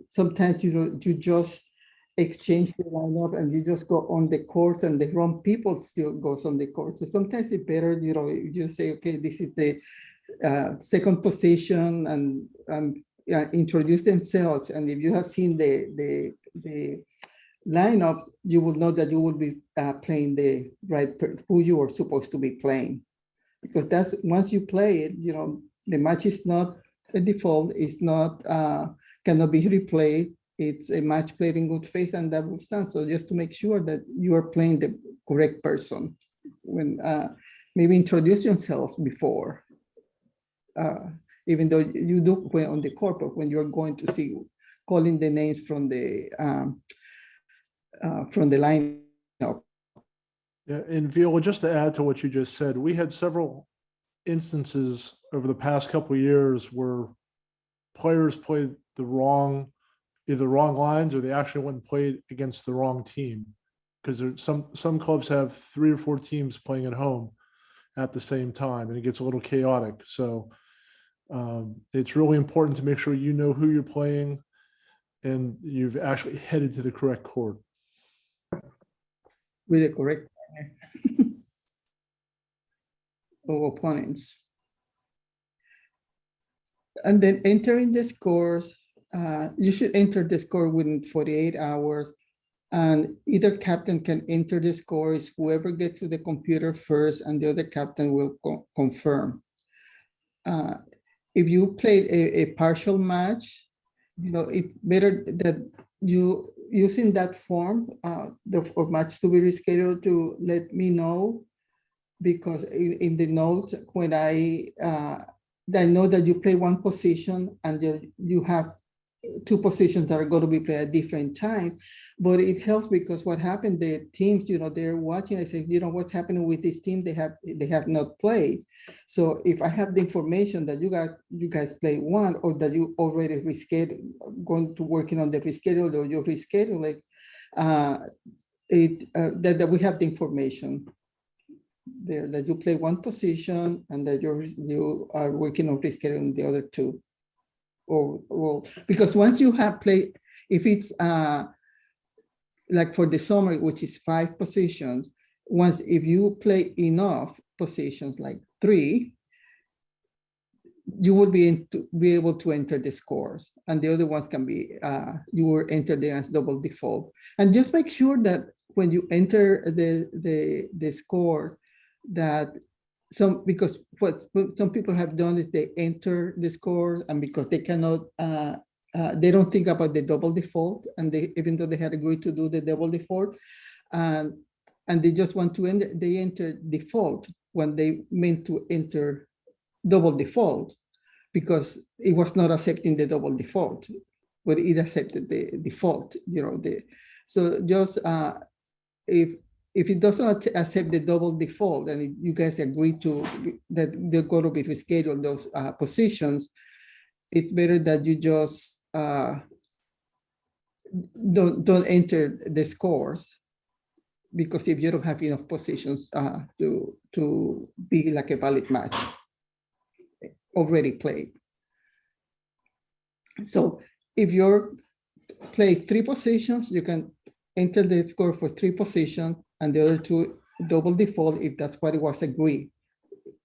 Sometimes you just exchange the lineup and you just go on the court and the wrong people still goes on the court. So sometimes it's better, you say, okay, this is the second position and introduce themselves. And if you have seen the lineup, you will know that you will be playing the right who you are supposed to be playing, because that's once you play it, the match is not a default. It's not cannot be replayed. It's a match played in good faith, and that will stand. So just to make sure that you are playing the correct person, when maybe introduce yourself before, even though you do play on the court, but when you're going to see calling the names from the lineup. Yeah, and Viola, just to add to what you just said, we had several instances over the past couple of years where players played either the wrong lines or they actually went and played against the wrong team, because some clubs have 3 or 4 teams playing at home at the same time, and it gets a little chaotic. So it's really important to make sure you know who you're playing and you've actually headed to the correct court. With the correct opponents. And then entering the scores, you should enter the score within 48 hours. And either captain can enter the scores, whoever gets to the computer first, and the other captain will confirm. If you played a partial match, it's better that you using that form for match to be rescheduled to let me know, because in the notes, when I know that you play one position and you have 2 positions that are going to be played at different times, but it helps because what happened, the teams, they're watching, I say, what's happening with this team, they have not played. So if I have the information that you guys play one, or that you already going to working on the reschedule, or you reschedule it, that we have the information there that you play one position and that you are working on rescheduling the other 2. Or because once you have played, if it's like for the summer, which is 5 positions, if you play enough positions, like 3, you will be able to enter the scores, and the other ones can be you will enter them as double default. And just make sure that when you enter the score, that because what some people have done is they enter the score, and because they cannot, they don't think about the double default, and even though they had agreed to do the double default, and they just want to enter default when they meant to enter double default, because it was not accepting the double default, but it accepted the default. So just if if it doesn't accept the double default, and you guys agree to that they're going to be rescheduled those positions, it's better that you just don't enter the scores, because if you don't have enough positions to be like a valid match already played. So if you're play 3 positions, you can enter the score for 3 positions, and the other 2 double default if that's what it was agreed.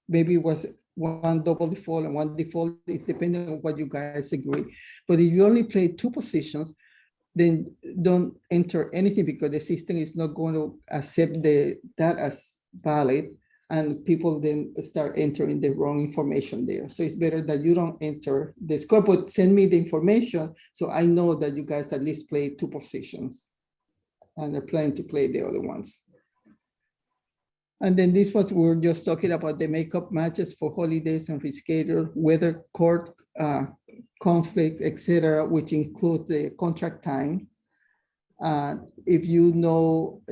Maybe it was 1 double default and 1 default, it depends on what you guys agree. But if you only play 2 positions, then don't enter anything, because the system is not going to accept that as valid, and people then start entering the wrong information there. So it's better that you don't enter the score, but send me the information so I know that you guys at least play 2 positions and are planning to play the other ones. And then this was, we were just talking about the makeup matches for holidays and reschedule, weather, court conflict, etc., which includes the contract time. If you know,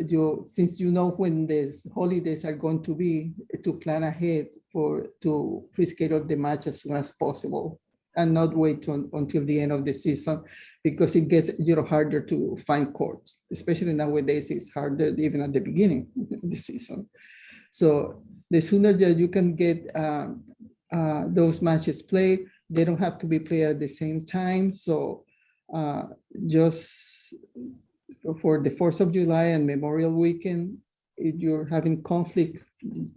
since you know when these holidays are going to be, to plan ahead to reschedule the match as soon as possible, and not wait until the end of the season, because it gets harder to find courts, especially nowadays. It's harder even at the beginning of the season. So the sooner that you can get those matches played, they don't have to be played at the same time. So just for the 4th of July and Memorial Weekend, if you're having conflict,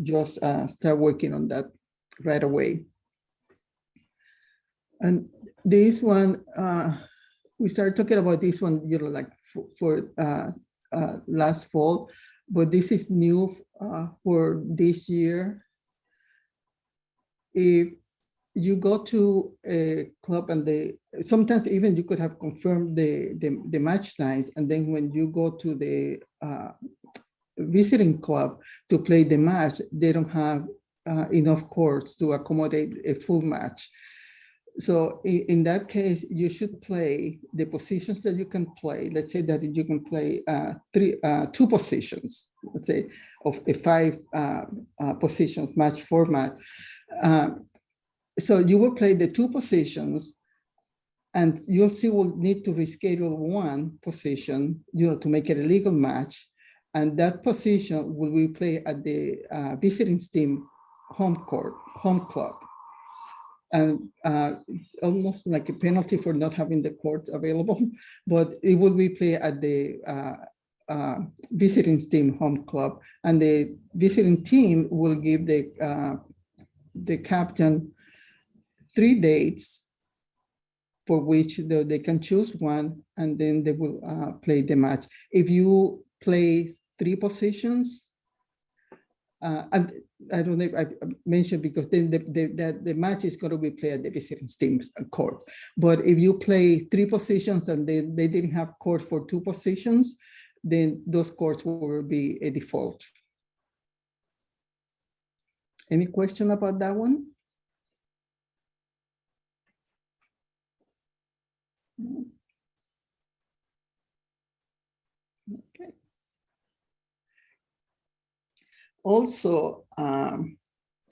just start working on that right away. And this one, we started talking about this one, like for last fall, but this is new for this year. If you go to a club and sometimes even you could have confirmed the match times, and then when you go to the visiting club to play the match, they don't have enough courts to accommodate a full match. So in that case, you should play the positions that you can play. Let's say that you can play 2 positions, let's say, of a 5 positions match format. So you will play the 2 positions, and you'll see we'll need to reschedule 1 position, to make it a legal match. And that position will be played at the visiting team home club. And almost like a penalty for not having the courts available, but it will be played at the visiting team home club, and the visiting team will give the captain 3 dates for which they can choose one, and then they will play the match. If you play 3 positions, I don't know if I mentioned, because then the match is going to be played at the visiting team's court. But if you play 3 positions and they didn't have court for 2 positions, then those courts will be a default. Any question about that one? Okay. Also,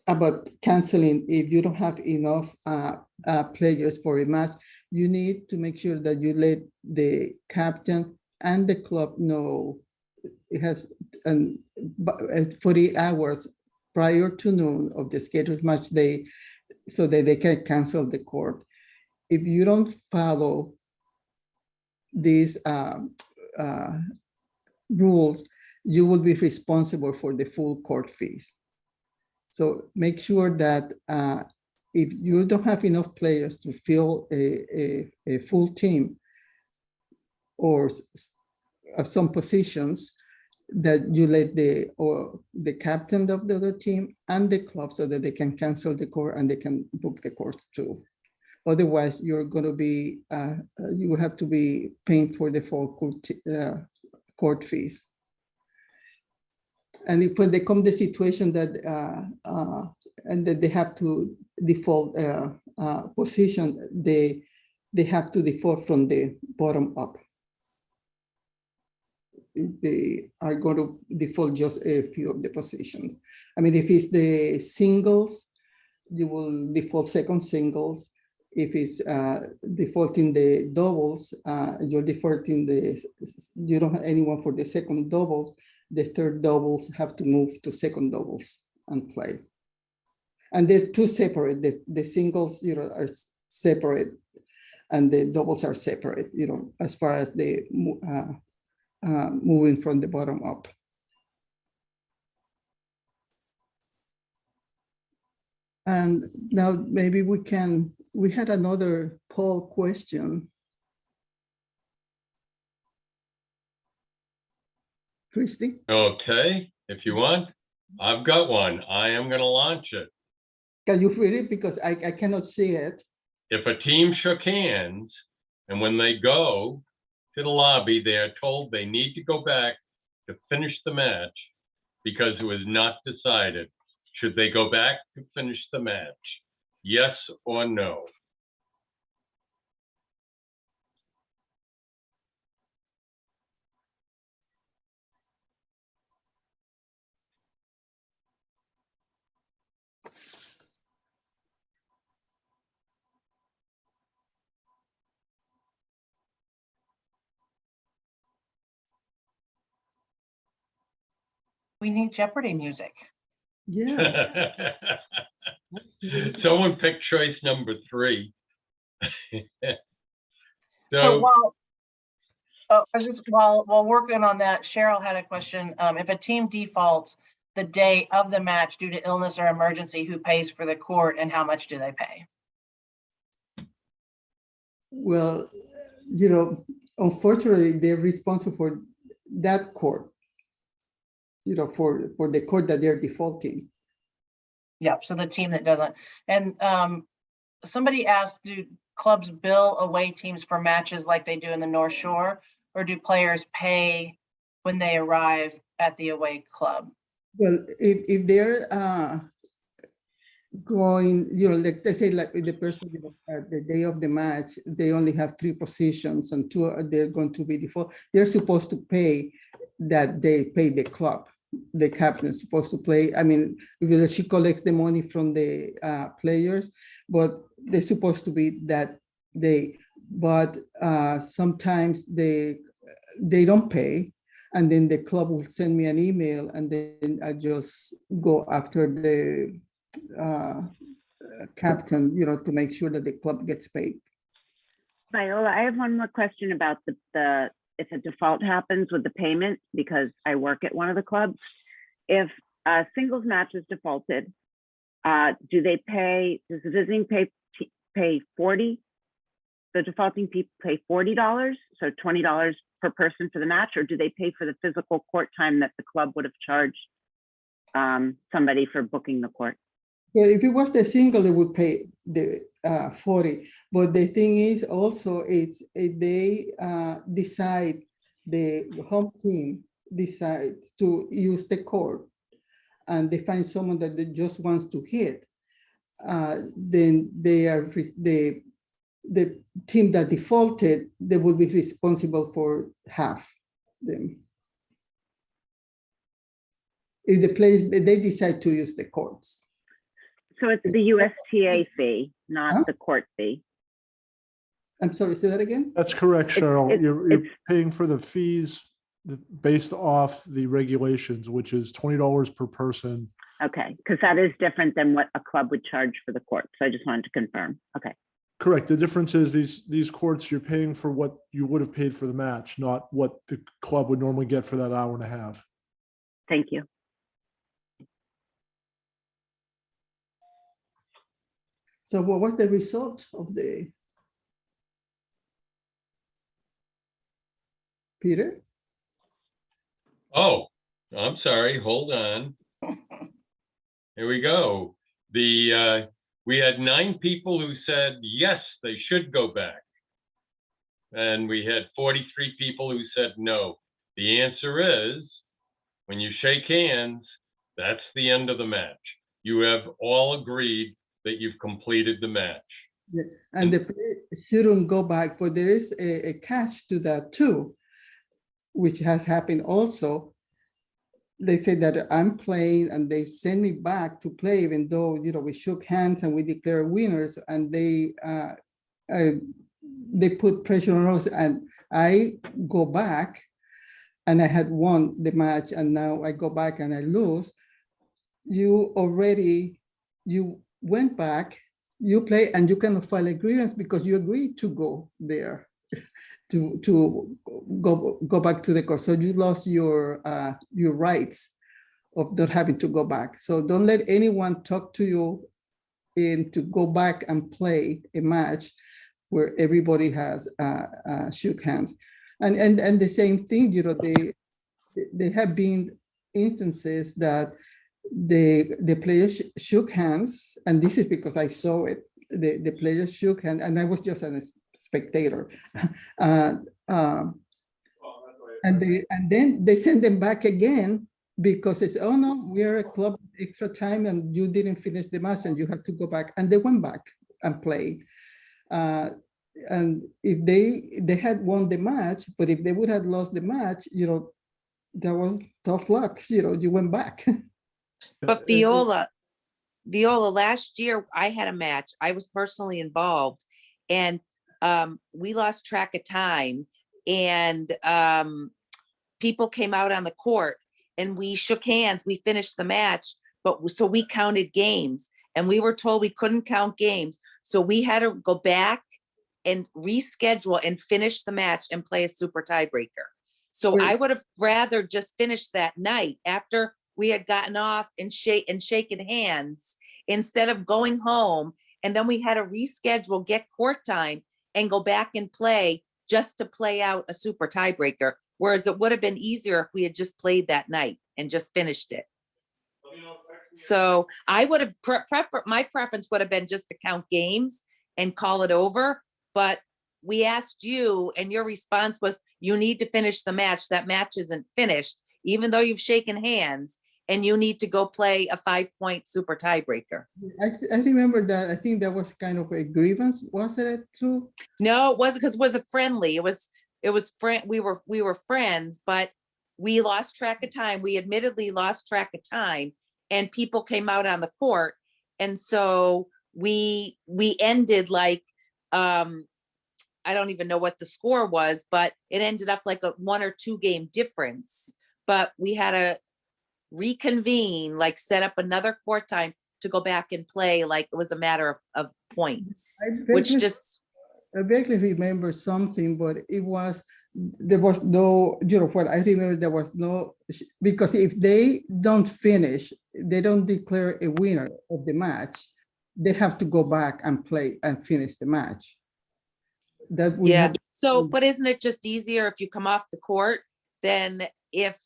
about canceling, if you don't have enough players for a match, you need to make sure that you let the captain and the club know it has 48 hours prior to noon of the scheduled match day, so that they can cancel the court. If you don't follow these rules, you will be responsible for the full court fees. So make sure that if you don't have enough players to fill a full team, or some positions, that you let the captain of the other team and the club, so that they can cancel the court and they can book the court too. Otherwise, you're going to be, you will have to be paying for the full court fees. And if when they come the situation that and that they have to default position, they have to default from the bottom up. they are going to default just a few of the positions. I mean, if it's the singles, you will default second singles. If it's defaulting the doubles, you're defaulting you don't have anyone for the second doubles. The third doubles have to move to second doubles and play. And they're two separate. The singles, are separate, and the doubles are separate. As far as the moving from the bottom up. And now maybe we had another poll question. Christy? Okay, if you want, I've got one. I am going to launch it. Can you read it? Because I cannot see it. If a team shook hands and when they go to the lobby, they are told they need to go back to finish the match because it was not decided. Should they go back to finish the match? Yes or no? We need Jeopardy music. Yeah. Someone picked choice number 3. So while working on that, Cheryl had a question. If a team defaults the day of the match due to illness or emergency, who pays for the court and how much do they pay? Well, unfortunately, they're responsible for that court, for the court that they're defaulting. Yep, so the team that doesn't. And somebody asked, do clubs bill away teams for matches like they do in the North Shore, or do players pay when they arrive at the away club? Well, if they're going, like they say, like with the person at the day of the match, they only have 3 positions and 2 they're going to be default. They're supposed to pay that they pay the club. The captain is supposed to play. I mean, because she collects the money from the players, but they're supposed to be that day. But sometimes they don't pay, and then the club will send me an email, and then I just go after the captain, to make sure that the club gets paid. Viola, I have one more question about the if a default happens with the payment, because I work at one of the clubs. If a singles match is defaulted, does the visiting pay 40? The defaulting people pay $40, so $20 per person for the match, or do they pay for the physical court time that the club would have charged somebody for booking the court? Well, if it was the single, they would pay the 40. But the thing is also, it's if they decide, the home team decides to use the court, and they find someone that they just wants to hit, then the team that defaulted, they will be responsible for half them. If the players, they decide to use the courts. So it's the USTA fee, not the court fee. I'm sorry, say that again? That's correct, Cheryl. You're paying for the fees based off the regulations, which is $20 per person. Okay, because that is different than what a club would charge for the court. So I just wanted to confirm. Okay. Correct. The difference is these courts, you're paying for what you would have paid for the match, not what the club would normally get for that hour and a half. Thank you. So what was the result of the? Peter? Oh, I'm sorry. Hold on. Here we go. We had 9 people who said, yes, they should go back. And we had 43 people who said no. The answer is, when you shake hands, that's the end of the match. You have all agreed that you've completed the match. Yeah. And the player shouldn't go back, but there is a catch to that too. which has happened also, they say that I'm playing and they send me back to play, even though, we shook hands and we declare winners, and they put pressure on us, and I go back and I had won the match, and now I go back and I lose. You went back, you play, and you cannot file a grievance because you agreed to go there, to go back to the court. So you lost your rights of not having to go back. So don't let anyone talk to you to go back and play a match where everybody has shook hands. And the same thing, there have been instances that the players shook hands, and this is because I saw it. The players shook hands, and I was just a spectator. And then they send them back again because it's, oh no, we are a club extra time and you didn't finish the match and you have to go back. And they went back and played. And if they had won the match, but if they would have lost the match, that was tough luck. You went back. But Viola, last year I had a match. I was personally involved, and we lost track of time, and people came out on the court and we shook hands. We finished the match, so we counted games, and we were told we couldn't count games. So we had to go back and reschedule and finish the match and play a super tiebreaker. So I would have rather just finished that night after we had gotten off and shaken hands, instead of going home. And then we had to reschedule, get court time, and go back and play just to play out a super tiebreaker. Whereas it would have been easier if we had just played that night and just finished it. So I would have my preference would have been just to count games and call it over. But we asked you, and your response was, you need to finish the match. That match isn't finished, even though you've shaken hands, and you need to go play a 5-point super tiebreaker. I remember that. I think that was kind of a grievance. Was it too? No, it wasn't, because it was a friendly. It was we were friends, but we lost track of time. We admittedly lost track of time, and people came out on the court. And so we ended like, I don't even know what the score was, but it ended up like a 1 or 2 game difference. But we had to reconvene, like set up another court time to go back and play, like it was a matter of points, I barely remember something, but there was no, what I remember, there was no, because if they don't finish, they don't declare a winner of the match, they have to go back and play and finish the match. So, but isn't it just easier if you come off the court than if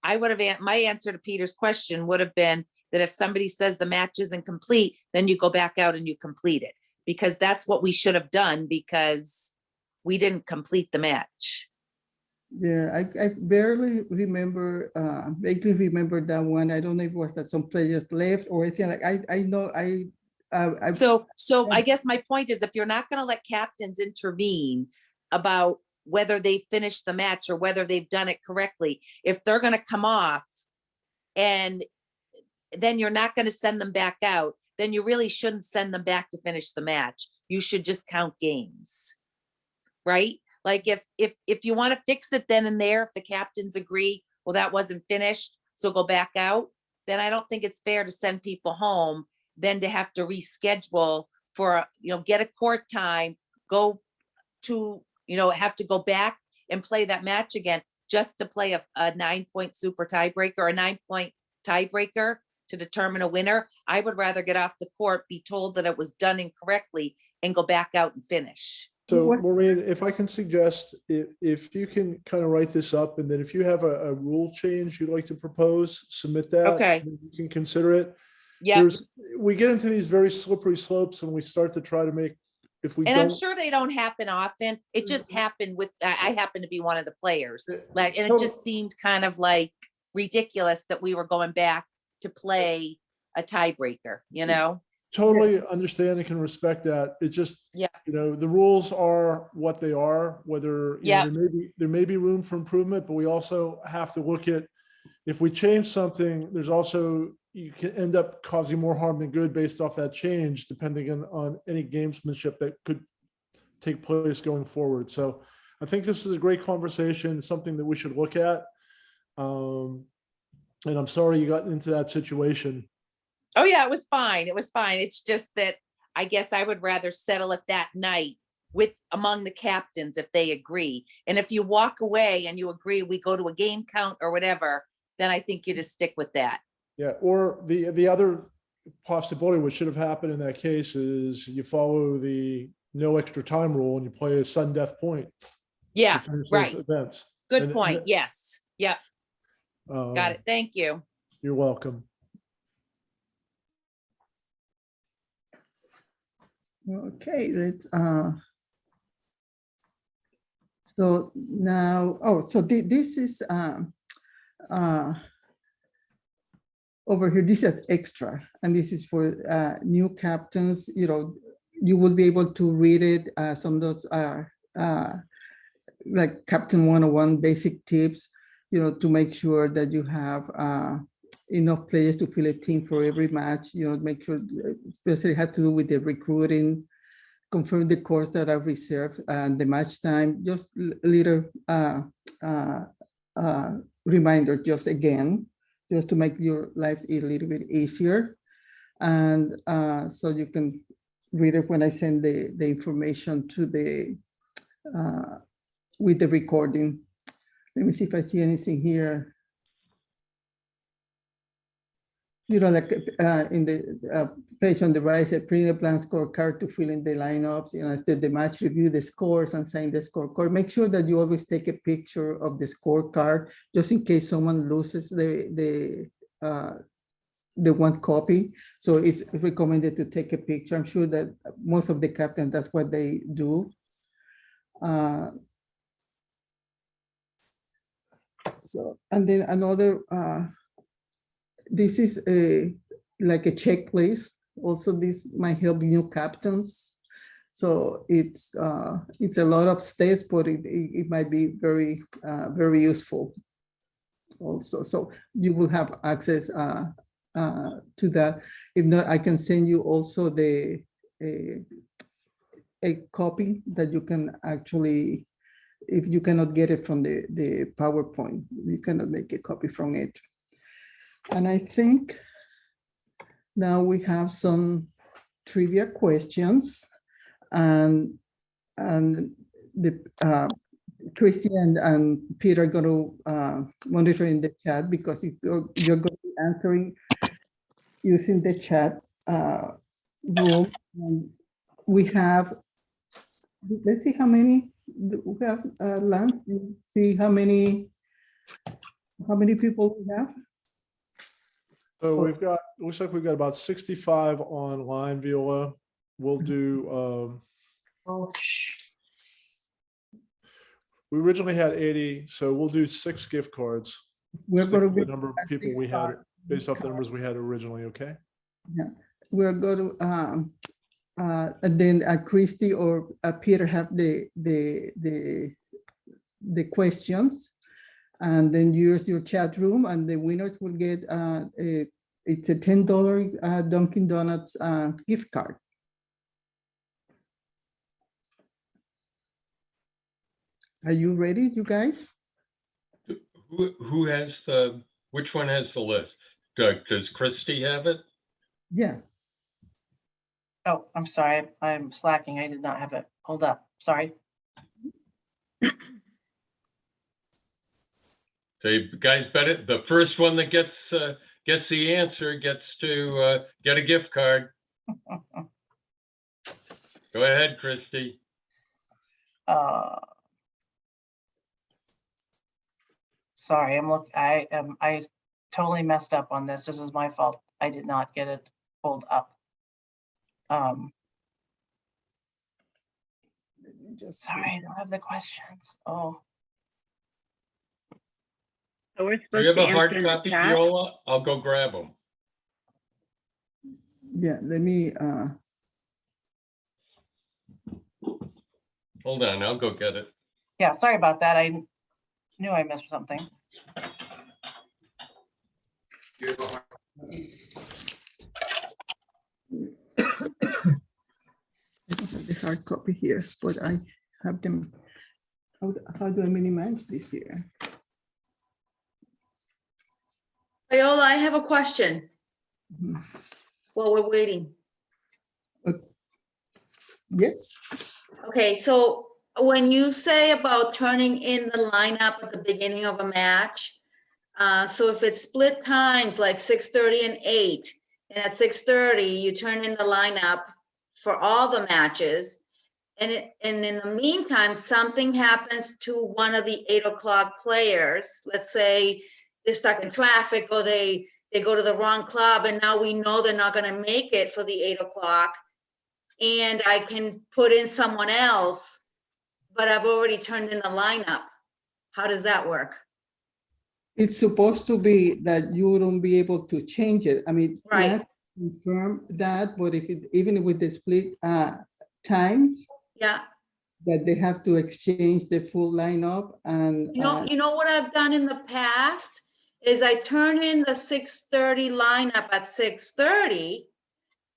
I would have, my answer to Peter's question would have been that if somebody says the match isn't complete, then you go back out and you complete it, because that's what we should have done, because we didn't complete the match. Yeah, I barely remember, vaguely remember that one. I don't know if it was that some players left or anything. Like I know So I guess my point is, if you're not going to let captains intervene about whether they finished the match or whether they've done it correctly, if they're going to come off and then you're not going to send them back out, then you really shouldn't send them back to finish the match. You should just count games, right? Like if you want to fix it then and there, if the captains agree, well, that wasn't finished, so go back out, then I don't think it's fair to send people home then to have to reschedule for, get a court time, go to, have to go back and play that match again, just to play a 9-point super tiebreaker or a 9-point tiebreaker to determine a winner. I would rather get off the court, be told that it was done incorrectly, and go back out and finish. So Maureen, if I can suggest, if you can kind of write this up, and then if you have a rule change you'd like to propose, submit that. Okay. You can consider it. Yeah. We get into these very slippery slopes and we start to try to make, if we And don't. I'm sure they don't happen often. It just happened with, I happen to be one of the players. And it just seemed kind of like ridiculous that we were going back to play a tiebreaker, totally understand and can respect that. It's just, Yeah. you know, the rules are what they are, whether, you know, Yeah. there may be room for improvement, but we also have to look at, if we change something, there's also, you can end up causing more harm than good based off that change, depending on any gamesmanship that could take place going forward. So I think this is a great conversation, something that we should look at. And I'm sorry you got into that situation. Oh, yeah, it was fine. It was fine. It's just that I guess I would rather settle it that night with among the captains if they agree. And if you walk away and you agree, we go to a game count or whatever, then I think you just stick with that. Yeah, or the other possibility, which should have happened in that case, is you follow the no extra time rule and you play a sudden death point. Yeah, to finish those right. Events. Good And- point. Yes. Yep. um, Got it. Thank you. You're welcome. Okay, let's, so now, oh, so this is, over here, this is extra, and this is for new captains. You know, you will be able to read it. Some of those are like Captain 101 basic tips, you know, to make sure that you have enough players to fill a team for every match. You know, make sure, especially have to do with the recruiting, confirm the course that are reserved and the match time. Just little reminder, just again, just to make your lives a little bit easier. And so you can read it when I send the information to the, with the recording. Let me see if I see anything here. You know, like in the page on the right, it's a printed plan scorecard to fill in the lineups, you know, after the match, review the scores and sign the scorecard. Make sure that you always take a picture of the scorecard, just in case someone loses the one copy. So it's recommended to take a picture. I'm sure that most of the captains, that's what they do. So, and then another, this is like a checklist. Also, this might help new captains. So it's a lot of steps, but it might be very, very useful also. So you will have access to that. If not, I can send you also a copy that you can actually, if you cannot get it from the PowerPoint, you cannot make a copy from it. And I think now we have some trivia questions, and the Christy and Peter are going to monitor in the chat, because you're going to be answering using the chat room. And we have, let's see how many we have. Lance, see how many people we have. So we've got, looks like we've got about 65 online, Viola. We'll do, we originally had 80, so we'll do 6 gift cards. We're Stick going to with be the number of people we had based off the numbers we had originally, okay? Yeah, we're going to and then Christy or Peter have the questions, and then use your chat room, and the winners will get it's a $10 Dunkin' Donuts gift card. Are you ready, you guys? Who has which one has the list? Does Christy have it? Yeah. Oh, I'm sorry. I'm slacking. I did not have it. Hold up. Sorry. So you guys better, the first one that gets the answer gets to get a gift card. Go ahead, Christy. Sorry, I totally messed up on this. This is my fault. I did not get it pulled up. Sorry, I don't have the questions. Oh. So we're Do you supposed have to a hard answer in the copy, chat. Viola? I'll go grab them. Yeah, let me, Hold on, I'll go get it. Yeah, sorry about that. I knew I missed something. I don't have the hard copy here, but I have them. How do I minimize this here? Viola, I have a question Mhm. while we're waiting. Yes, Okay, so when you say about turning in the lineup at the beginning of a match, so if it's split times like 6:30 and 8, and at 6:30 you turn in the lineup for all the matches, and in the meantime, something happens to one of the 8 o'clock players, let's say they're stuck in traffic or they go to the wrong club and now we know they're not gonna make it for the 8 o'clock, and I can put in someone else, but I've already turned in the lineup. How does that work? it's supposed to be that you wouldn't be able to change it. I mean, Right. yes, confirm that, but if it, even with the split times, Yeah, that they have to exchange the full lineup and. you know what I've done in the past is I turn in the 6:30 lineup at 6:30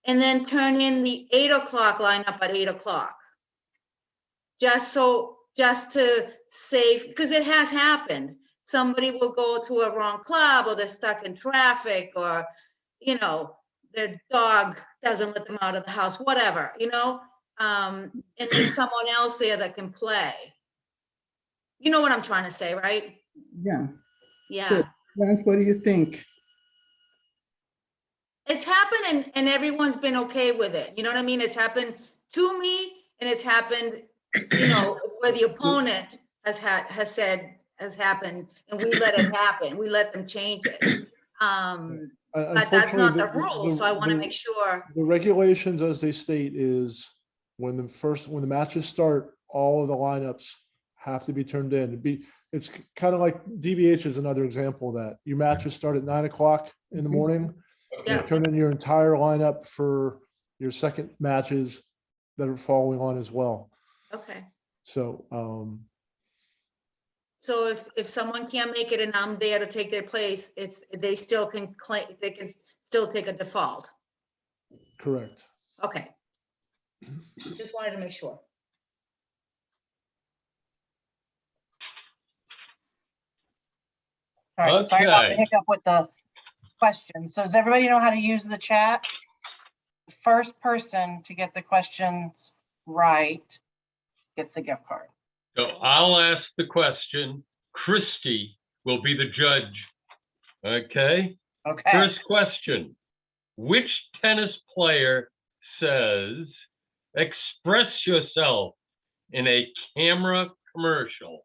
and then turn in the 8 o'clock lineup at 8 o'clock. Just to save, because it has happened. Somebody will go to a wrong club or they're stuck in traffic or, you know, their dog doesn't let them out of the house, whatever, you know? And there's someone else there that can play. You know what I'm trying to say, right? Yeah. Yeah. So, Lance, what do you think? It's happened and everyone's been okay with it. You know what I mean? It's happened to me and it's happened, you know, where the opponent has happened and we let it happen. We let them change it. But that's not the rule, so I want to make sure. The regulations as they state is when the matches start, all of the lineups have to be turned in. It's kind of like DBH is another example of that. Your matches start at 9 o'clock in the morning. You turn in your entire lineup for your second matches that are following on as well. Okay. So, So if someone can't make it and I'm there to take their place, they still can claim, they can still take a default. correct. Okay. Just wanted to make sure. All right, sorry about the Okay. hiccup with the questions. So does everybody know how to use the chat? The first person to get the questions right gets the gift card. So I'll ask the question. Christie will be the judge. Okay? Okay. First question. Which tennis player says, express yourself in a camera commercial?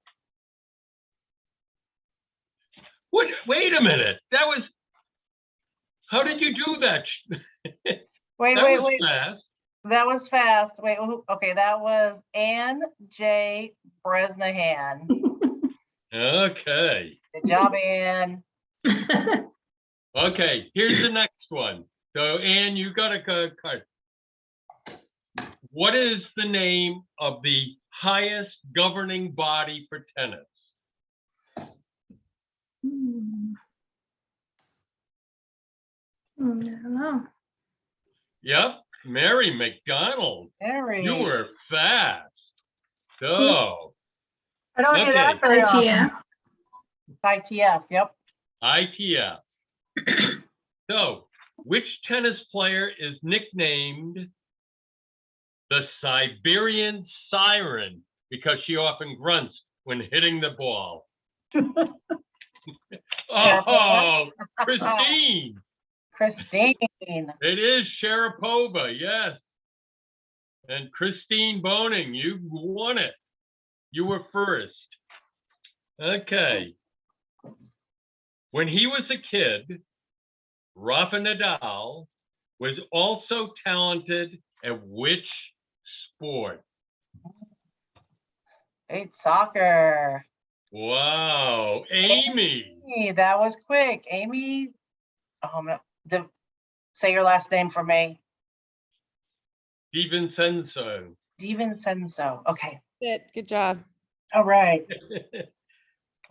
What? Wait a minute. How did you do that? Wait, That wait, was wait. fast. That was fast. Wait, okay, that was Ann J. Bresnahan. Okay. Good job, Ann. Okay, here's the next one. So, Ann, you got a card. What is the name of the highest governing body for tennis? I don't know. Yep, Mary McDonald. Mary. You were fast. So, I don't do that very ITF. often. ITF, yep. ITF. So, which tennis player is nicknamed the Siberian Siren because she often grunts when hitting the ball? Oh, Christine. Christine. It is Sharapova, yes. And Christine Boning, you won it. You were first. Okay. When he was a kid, Rafa Nadal was also talented at which sport? It's soccer. Wow, Amy. Hey, that was quick. Amy, say your last name for me. DiVincenzo. DiVincenzo. Okay. Good job. All right.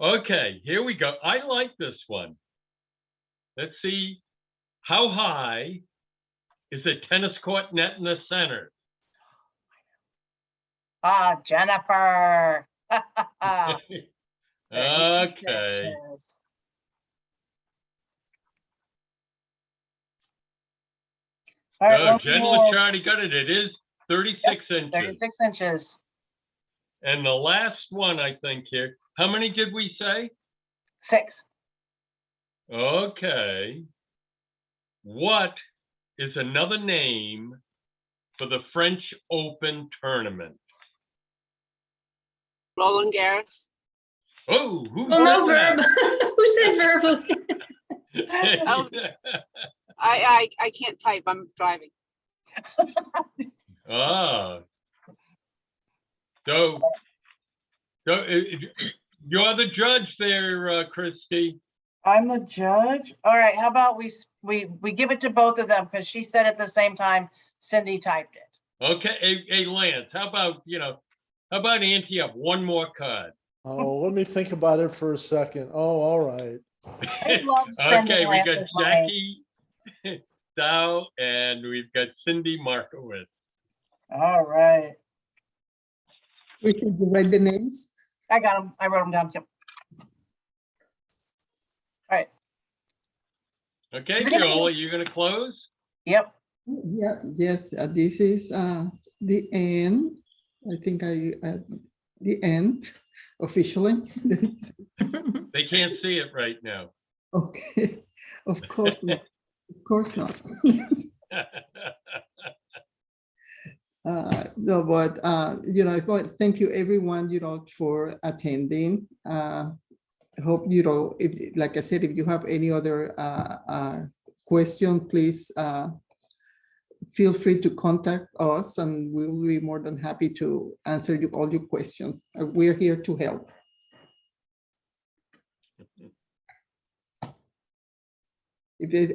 Okay, here we go. I like this one. Let's see. How high is a tennis court net in the center? Jennifer. 36 Okay. inches. All right, Good. one Jen more. Licciardi got it. It is 36 inches. 36 inches. And the last one, I think here, how many did we say? 6. Okay. What is another name for the French Open tournament? Roland Garros. Oh, who Well, no said verb. Who said verbally? that? I can't type. I'm driving. Ah. So, you're the judge there, Christy. I'm the judge. All right, how about we give it to both of them because she said at the same time Cindy typed it. Okay, hey, Lance, how about, how about ante up one more card? Oh, let me think about it for a second. Oh, all right. I love spending Okay, we got Lance's money. Jackie Dow and we've got Cindy Markowitz. All right. We can write the names. I got them. I wrote them down. Yep. All right. Okay, Is it gonna be- Viola, you gonna close? Yep. Yeah, yes, this is the end. I think the end officially. They can't see it right now. Okay, of course not. Of course not. No, but thank you everyone, for attending. I hope, if, like I said, if you have any other question, please feel free to contact us and we'll be more than happy to answer all your questions. We're here to help. If there's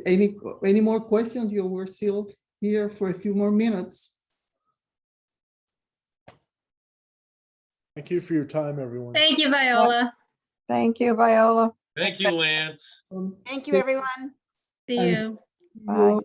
any more questions, we're still here for a few more minutes. Thank you for your time, everyone. Thank you, Viola. Thank you, Viola. Thank you, Lance. Thank you, everyone. See you. Bye.